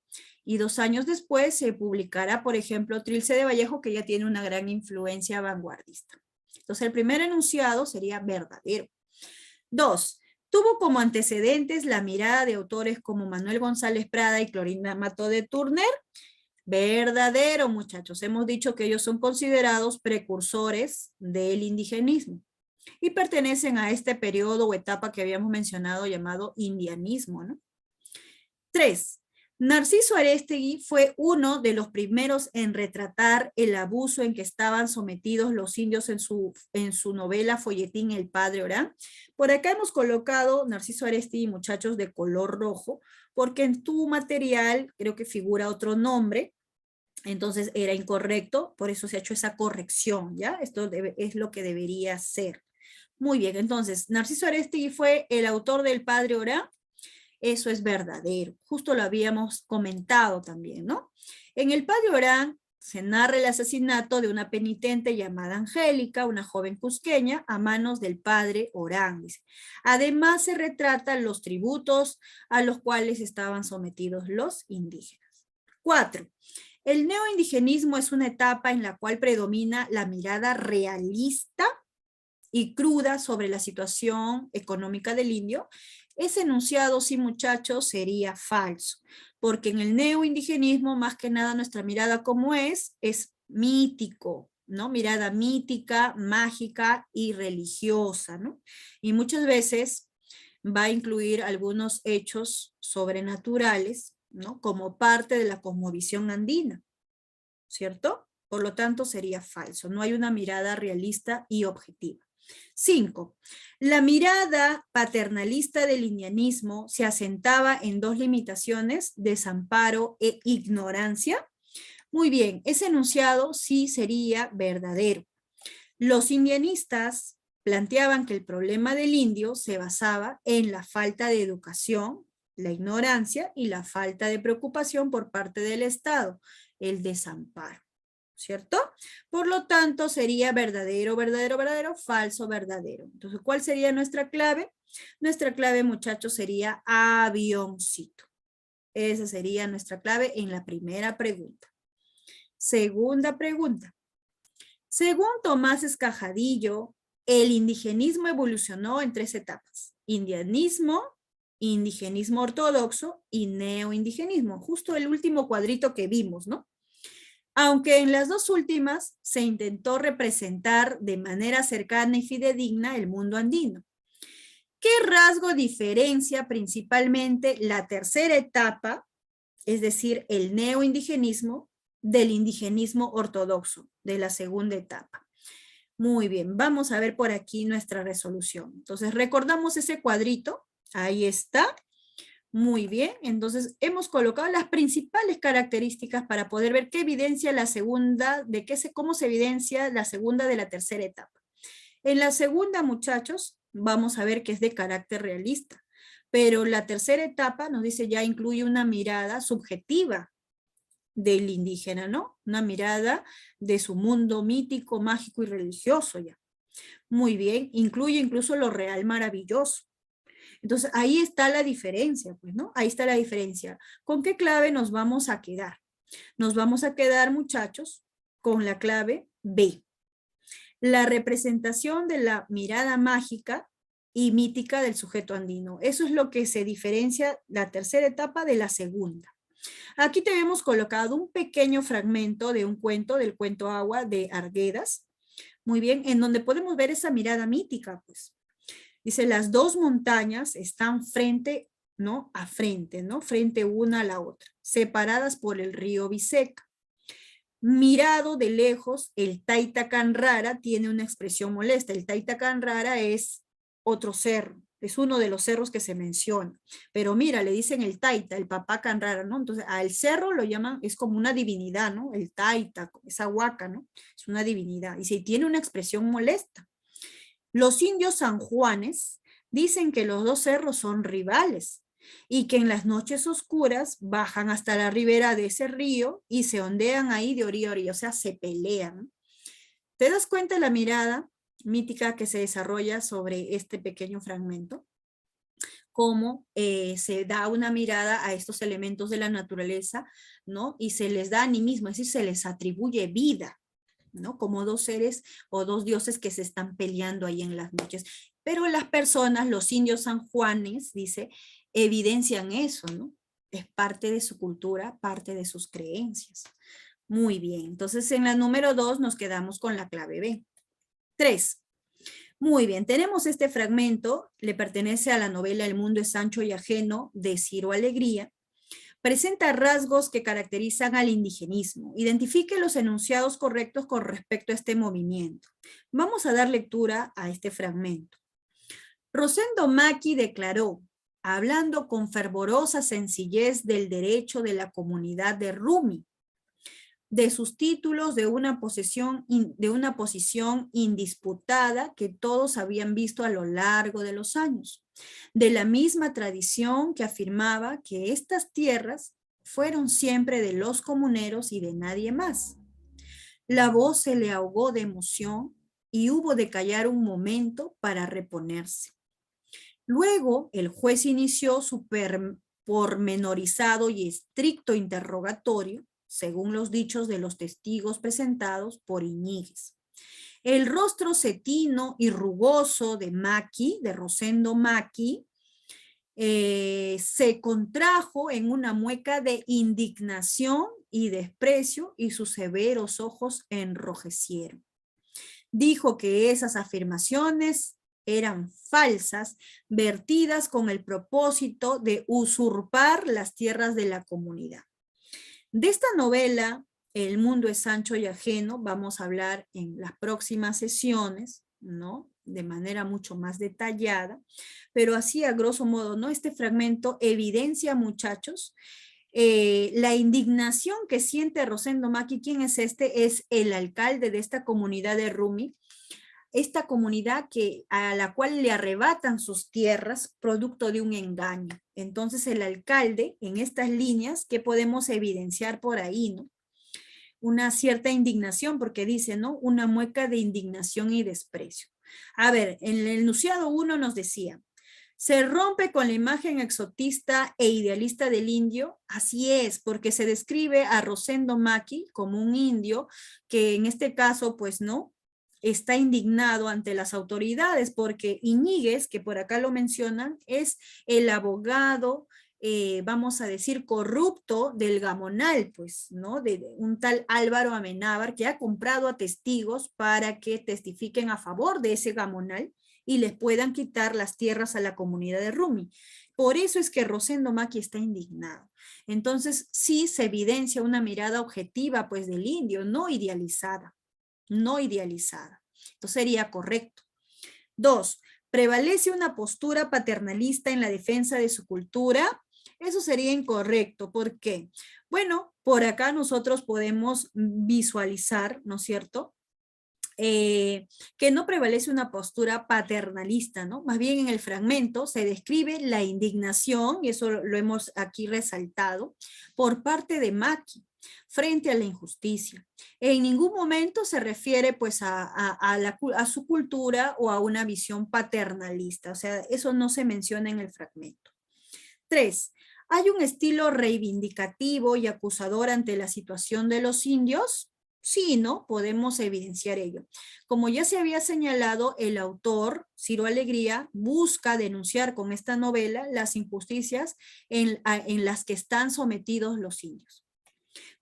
[SPEAKER 1] Y 2 años después se publicará, por ejemplo, Trilce de Vallejo, que ya tiene una gran influencia vanguardista. Entonces, el primer enunciado sería verdadero. 2. Tuvo como antecedentes la mirada de autores como Manuel González Prada y Clorinda Mato de Turner. Verdadero, muchachos. Hemos dicho que ellos son considerados precursores del indigenismo y pertenecen a este periodo o etapa que habíamos mencionado llamado indianismo, ¿no? 3. Narciso Arestegui fue uno de los primeros en retratar el abuso en que estaban sometidos los indios en su novela folletín El Padre Orán. Por acá hemos colocado Narciso Arestegui, muchachos, de color rojo, porque en tu material creo que figura otro nombre, entonces era incorrecto, por eso se ha hecho esa corrección, ¿ya? Esto es lo que debería ser. Muy bien, entonces, Narciso Arestegui fue el autor del Padre Orán. Eso es verdadero. Justo lo habíamos comentado también, ¿no? En el Padre Orán se narra el asesinato de una penitente llamada Angélica, una joven cusqueña, a manos del padre Orán. Dice. Además se retratan los tributos a los cuales estaban sometidos los indígenas. 4. El neoindigenismo es una etapa en la cual predomina la mirada realista y cruda sobre la situación económica del indio. Ese enunciado, sí, muchachos, sería falso, porque en el neoindigenismo, más que nada, nuestra mirada como es mítico, ¿no? Mirada mítica, mágica y religiosa, ¿no? Y muchas veces va a incluir algunos hechos sobrenaturales, ¿no? Como parte de la cosmovisión andina, ¿cierto? Por lo tanto, sería falso. No hay una mirada realista y objetiva. 5. La mirada paternalista del indianismo se asentaba en dos limitaciones, desamparo e ignorancia. Muy bien, ese enunciado sí sería verdadero. Los indianistas planteaban que el problema del indio se basaba en la falta de educación, la ignorancia y la falta de preocupación por parte del Estado, el desamparo. ¿Cierto? Por lo tanto, sería verdadero, verdadero, verdadero, falso, verdadero. Entonces, ¿cuál sería nuestra clave? Nuestra clave, muchachos, sería avioncito. Esa sería nuestra clave en la primera pregunta. Segunda pregunta. Según Tomás Escajadillo, el indigenismo evolucionó en 3 etapas. Indianismo, indigenismo ortodoxo y neoindigenismo. Justo el último cuadrito que vimos, ¿no? Aunque en las dos últimas se intentó representar de manera cercana y fidedigna el mundo andino. ¿Qué rasgo diferencia principalmente la tercera etapa, es decir, el neoindigenismo, del indigenismo ortodoxo, de la segunda etapa? Muy bien, vamos a ver por aquí nuestra resolución. Entonces, recordamos ese cuadrito, ahí está. Muy bien, entonces hemos colocado las principales características para poder ver qué evidencia la segunda, cómo se evidencia la segunda de la tercera etapa. En la segunda, muchachos, vamos a ver que es de carácter realista, pero la tercera etapa nos dice ya incluye una mirada subjetiva del indígena, ¿no? Una mirada de su mundo mítico, mágico y religioso ya. Muy bien, incluye incluso lo real maravilloso. Entonces, ahí está la diferencia, pues, ¿no? Ahí está la diferencia. ¿Con qué clave nos vamos a quedar? Nos vamos a quedar, muchachos, con la clave B. La representación de la mirada mágica y mítica del sujeto andino. Eso es lo que se diferencia la tercera etapa de la segunda. Aquí te hemos colocado un pequeño fragmento de un cuento, del cuento Agua de Arguedas. Muy bien, en donde podemos ver esa mirada mítica, pues. Dice, las dos montañas están frente, ¿no? A frente, ¿no? Frente una a la otra, separadas por el río Biseca. Mirado de lejos, el Taita Canrara tiene una expresión molesta. El Taita Canrara es otro cerro, es uno de los cerros que se menciona. Pero mira, le dicen el Taita, el papá Canrara, ¿no? Entonces, al cerro lo llaman, es como una divinidad, ¿no? El Taita, esa huaca, ¿no? Es una divinidad. Y si tiene una expresión molesta. Los indios sanjuanes dicen que los dos cerros son rivales y que en las noches oscuras bajan hasta la ribera de ese río y se ondean ahí de orilla a orilla, o sea, se pelean. ¿Te das cuenta de la mirada mítica que se desarrolla sobre este pequeño fragmento? Cómo se da una mirada a estos elementos de la naturaleza, ¿no? Y se les da animismo, es decir, se les atribuye vida, ¿no? Como dos seres o dos dioses que se están peleando ahí en las noches. Pero las personas, los indios sanjuanes, dice, evidencian eso, ¿no? Es parte de su cultura, parte de sus creencias. Muy bien, entonces en la número 2 nos quedamos con la clave B. 3. Muy bien, tenemos este fragmento, le pertenece a la novela El mundo es ancho y ajeno de Ciro Alegría. Presenta rasgos que caracterizan al indigenismo. Identifique los enunciados correctos con respecto a este movimiento. Vamos a dar lectura a este fragmento. Rosendo Maki declaró, hablando con fervorosa sencillez del derecho de la comunidad de Rumi, de sus títulos de una posición indisputada que todos habían visto a lo largo de los años, de la misma tradición que afirmaba que estas tierras fueron siempre de los comuneros y de nadie más. La voz se le ahogó de emoción y hubo de callar un momento para reponerse. Luego, el juez inició su pormenorizado y estricto interrogatorio, según los dichos de los testigos presentados por Iñiguez. El rostro cetino y rugoso de Maki, de Rosendo Maki, se contrajo en una mueca de indignación y desprecio y sus severos ojos enrojecieron. Dijo que esas afirmaciones eran falsas, vertidas con el propósito de usurpar las tierras de la comunidad. De esta novela, El mundo es ancho y ajeno, vamos a hablar en las próximas sesiones, ¿no? De manera mucho más detallada, pero así a grosso modo, ¿no? Este fragmento evidencia, muchachos, la indignación que siente Rosendo Maki. ¿Quién es este? Es el alcalde de esta comunidad de Rumi, esta comunidad a la cual le arrebatan sus tierras producto de un engaño. Entonces el alcalde, en estas líneas, ¿qué podemos evidenciar por ahí, no? Una cierta indignación, porque dice, ¿no? Una mueca de indignación y desprecio. A ver, en el enunciado 1 nos decía, ¿se rompe con la imagen exotista e idealista del indio? Así es, porque se describe a Rosendo Maki como un indio que en este caso, pues no, está indignado ante las autoridades, porque Iñiguez, que por acá lo mencionan, es el abogado, vamos a decir, corrupto del Gamonal, pues, ¿no? De un tal Álvaro Amenábar, que ha comprado a testigos para que testifiquen a favor de ese Gamonal y les puedan quitar las tierras a la comunidad de Rumi. Por eso es que Rosendo Maki está indignado. Entonces, sí se evidencia una mirada objetiva, pues, del indio, no idealizada. No idealizada. Esto sería correcto. 2. ¿Prevalece una postura paternalista en la defensa de su cultura? Eso sería incorrecto. ¿Por qué? Bueno, por acá nosotros podemos visualizar, ¿no es cierto?, que no prevalece una postura paternalista, ¿no? Más bien en el fragmento se describe la indignación, y eso lo hemos aquí resaltado, por parte de Maki frente a la injusticia. En ningún momento se refiere pues a su cultura o a una visión paternalista, o sea, eso no se menciona en el fragmento. 3. ¿Hay un estilo reivindicativo y acusador ante la situación de los indios? Sí, ¿no? Podemos evidenciar ello. Como ya se había señalado, el autor, Ciro Alegría, busca denunciar con esta novela las injusticias en las que están sometidos los indios.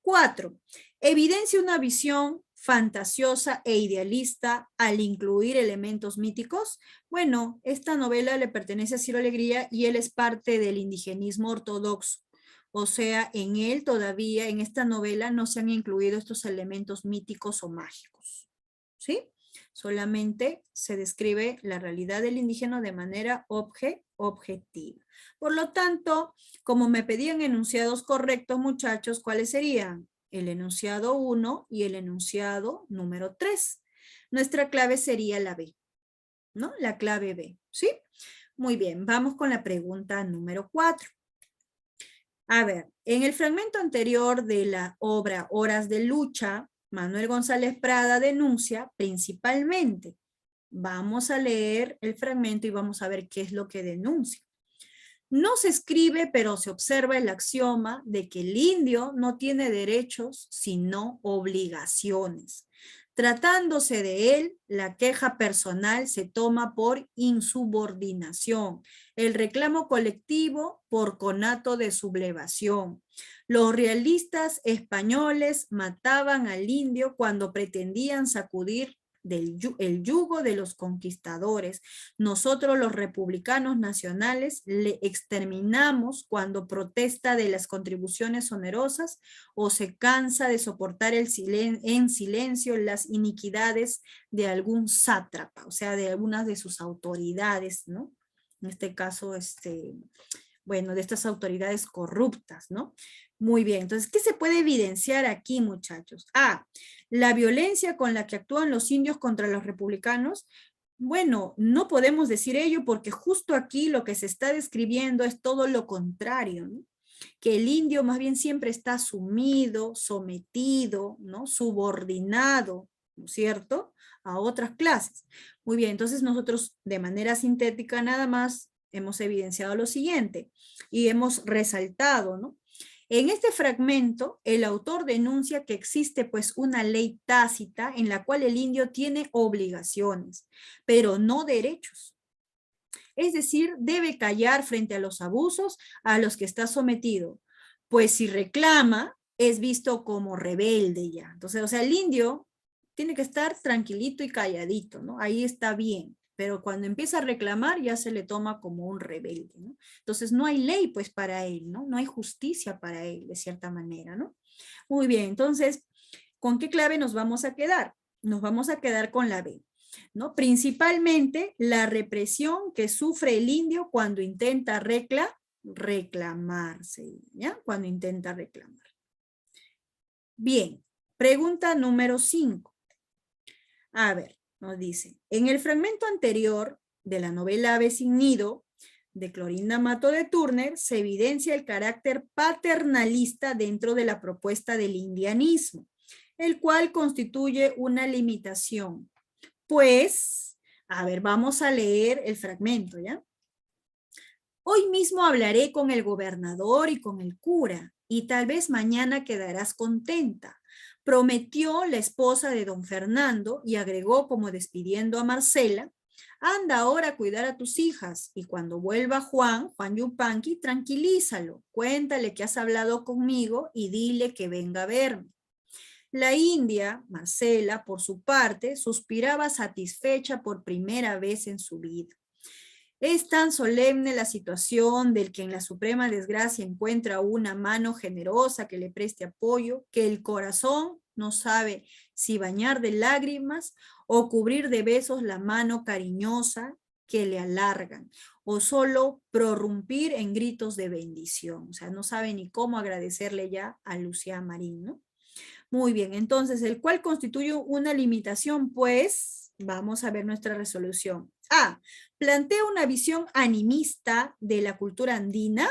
[SPEAKER 1] 4. Evidencia una visión fantasiosa e idealista al incluir elementos míticos. Bueno, esta novela le pertenece a Ciro Alegría y él es parte del indigenismo ortodoxo. O sea, en él todavía, en esta novela, no se han incluido estos elementos míticos o mágicos. ¿Sí? Solamente se describe la realidad del indígena de manera objetiva. Por lo tanto, como me pedían enunciados correctos, muchachos, ¿cuáles serían? El enunciado 1 y el enunciado número 3. Nuestra clave sería la B, ¿no? La clave B, ¿sí? Muy bien, vamos con la pregunta número 4. A ver, en el fragmento anterior de la obra Horas de Lucha, Manuel González Prada denuncia principalmente. Vamos a leer el fragmento y vamos a ver qué es lo que denuncia. No se escribe, pero se observa el axioma de que el indio no tiene derechos, sino obligaciones. Tratándose de él, la queja personal se toma por insubordinación, el reclamo colectivo por conato de sublevación. Los realistas españoles mataban al indio cuando pretendían sacudir el yugo de los conquistadores. Nosotros los republicanos nacionales le exterminamos cuando protesta de las contribuciones onerosas o se cansa de soportar en silencio las iniquidades de algún sátrapa, o sea, de algunas de sus autoridades, ¿no? En este caso, bueno, de estas autoridades corruptas, ¿no? Muy bien, entonces, ¿qué se puede evidenciar aquí, muchachos? La violencia con la que actúan los indios contra los republicanos. Bueno, no podemos decir ello porque justo aquí lo que se está describiendo es todo lo contrario, ¿no? Que el indio más bien siempre está sumido, sometido, ¿no? Subordinado, ¿no es cierto?, a otras clases. Muy bien, entonces nosotros de manera sintética nada más hemos evidenciado lo siguiente y hemos resaltado, ¿no? En este fragmento, el autor denuncia que existe pues una ley tácita en la cual el indio tiene obligaciones, pero no derechos. Es decir, debe callar frente a los abusos a los que está sometido, pues si reclama, es visto como rebelde ya. Entonces, o sea, el indio tiene que estar tranquilito y calladito, ¿no? Ahí está bien. Pero cuando empieza a reclamar ya se le toma como un rebelde, ¿no? Entonces no hay ley pues para él, ¿no? No hay justicia para él de cierta manera, ¿no? Muy bien, entonces, ¿con qué clave nos vamos a quedar? Nos vamos a quedar con la B, ¿no? Principalmente la represión que sufre el indio cuando intenta reclamarse, ¿ya? Cuando intenta reclamar. Bien, pregunta número 5. A ver. Nos dice, en el fragmento anterior de la novela Ave sin nido, de Clorinda Mato de Turner, se evidencia el carácter paternalista dentro de la propuesta del indianismo, el cual constituye una limitación. Pues, a ver, vamos a leer el fragmento, ¿ya? Hoy mismo hablaré con el gobernador y con el cura, y tal vez mañana quedarás contenta. Prometió la esposa de don Fernando y agregó como despidiendo a Marcela, anda ahora a cuidar a tus hijas y cuando vuelva Juan Yupanqui, tranquilízalo, cuéntale que has hablado conmigo y dile que venga a verme. La india, Marcela, por su parte, suspiraba satisfecha por primera vez en su vida. Es tan solemne la situación del que en la suprema desgracia encuentra una mano generosa que le preste apoyo, que el corazón no sabe si bañar de lágrimas o cubrir de besos la mano cariñosa que le alargan, o solo prorrumpir en gritos de bendición. O sea, no sabe ni cómo agradecerle ya a Lucía Marín, ¿no? Muy bien, entonces, ¿el cual constituye una limitación? Pues, vamos a ver nuestra resolución. Plantea una visión animista de la cultura andina.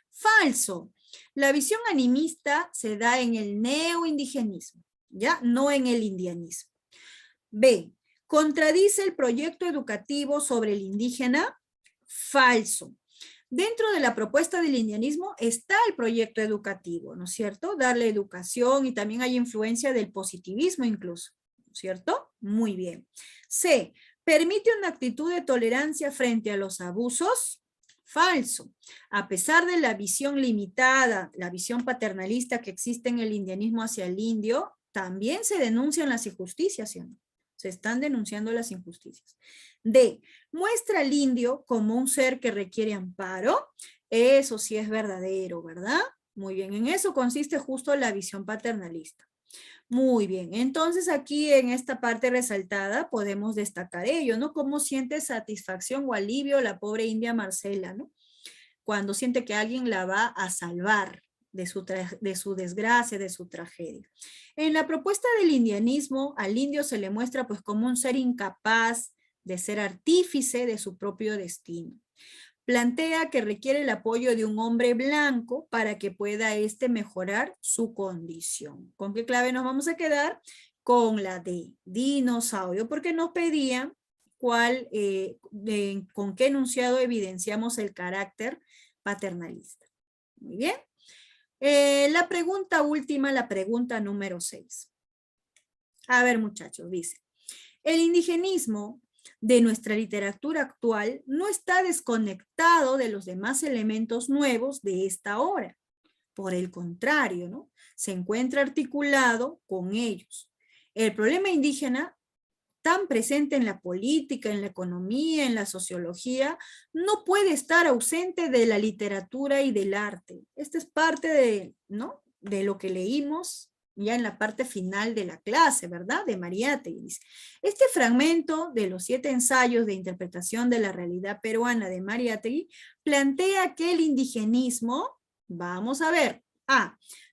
[SPEAKER 1] Falso. La visión animista se da en el neoindigenismo, ¿ya? No en el indianismo. B. Contradice el proyecto educativo sobre el indígena. Falso. Dentro de la propuesta del indianismo está el proyecto educativo, ¿no es cierto? Darle educación y también hay influencia del positivismo incluso, ¿no es cierto? Muy bien. C. ¿Permite una actitud de tolerancia frente a los abusos? Falso. A pesar de la visión limitada, la visión paternalista que existe en el indianismo hacia el indio, también se denuncian las injusticias, ¿sí o no? Se están denunciando las injusticias. D. Muestra al indio como un ser que requiere amparo. Eso sí es verdadero, ¿verdad? Muy bien, en eso consiste justo la visión paternalista. Muy bien, entonces aquí en esta parte resaltada podemos destacar ello, ¿no? Cómo siente satisfacción o alivio la pobre india Marcela, ¿no? Cuando siente que alguien la va a salvar de su desgracia, de su tragedia. En la propuesta del indianismo, al indio se le muestra pues como un ser incapaz de ser artífice de su propio destino. Plantea que requiere el apoyo de un hombre blanco para que pueda mejorar su condición. ¿Con qué clave nos vamos a quedar? Con la de dinosaurio, porque nos pedían con qué enunciado evidenciamos el carácter paternalista. Muy bien. La pregunta última, la pregunta número 6. A ver, muchachos, dice, el indigenismo de nuestra literatura actual no está desconectado de los demás elementos nuevos de esta obra. Por el contrario, ¿no? Se encuentra articulado con ellos. El problema indígena tan presente en la política, en la economía, en la sociología, no puede estar ausente de la literatura y del arte. Esta es parte de, ¿no?, de lo que leímos ya en la parte final de la clase, ¿verdad? De Mariátegui. Dice, este fragmento de los 7 ensayos de interpretación de la realidad peruana de Mariátegui plantea que el indigenismo, vamos a ver,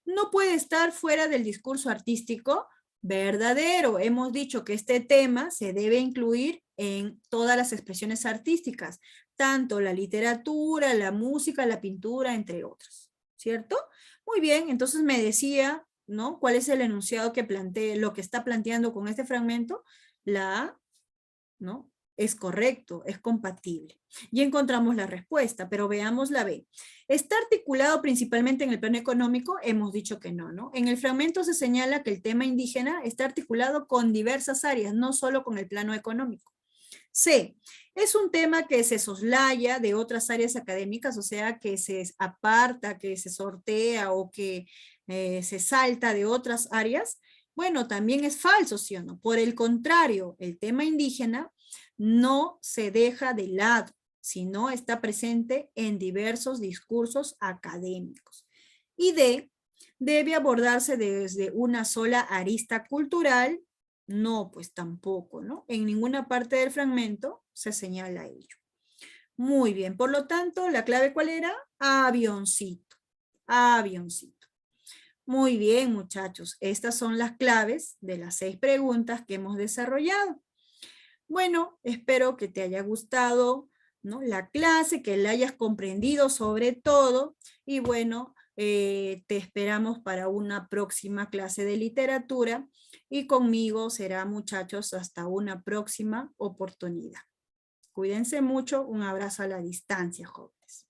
[SPEAKER 1] no puede estar fuera del discurso artístico verdadero. Hemos dicho que este tema se debe incluir en todas las expresiones artísticas, tanto la literatura, la música, la pintura, entre otras, ¿cierto? Muy bien, entonces me decía, ¿no?, ¿cuál es el enunciado que plantea, lo que está planteando con este fragmento? La A, ¿no?, es correcto, es compatible. Y encontramos la respuesta, pero veamos la B. ¿Está articulado principalmente en el plano económico? Hemos dicho que no, ¿no? En el fragmento se señala que el tema indígena está articulado con diversas áreas, no solo con el plano económico. C, es un tema que se soslaya de otras áreas académicas, o sea, que se aparta, que se sortea o que se salta de otras áreas. Bueno, también es falso, ¿sí o no? Por el contrario, el tema indígena no se deja de lado, sino está presente en diversos discursos académicos. Y D, debe abordarse desde una sola arista cultural. No, pues tampoco, ¿no? En ninguna parte del fragmento se señala ello. Muy bien, por lo tanto, ¿la clave cuál era? Avioncito, avioncito. Muy bien, muchachos, estas son las claves de las 6 preguntas que hemos desarrollado. Bueno, espero que te haya gustado, ¿no?, la clase, que la hayas comprendido sobre todo, y bueno, te esperamos para una próxima clase de literatura, y conmigo será, muchachos, hasta una próxima oportunidad. Cuídense mucho, un abrazo a la distancia, jóvenes.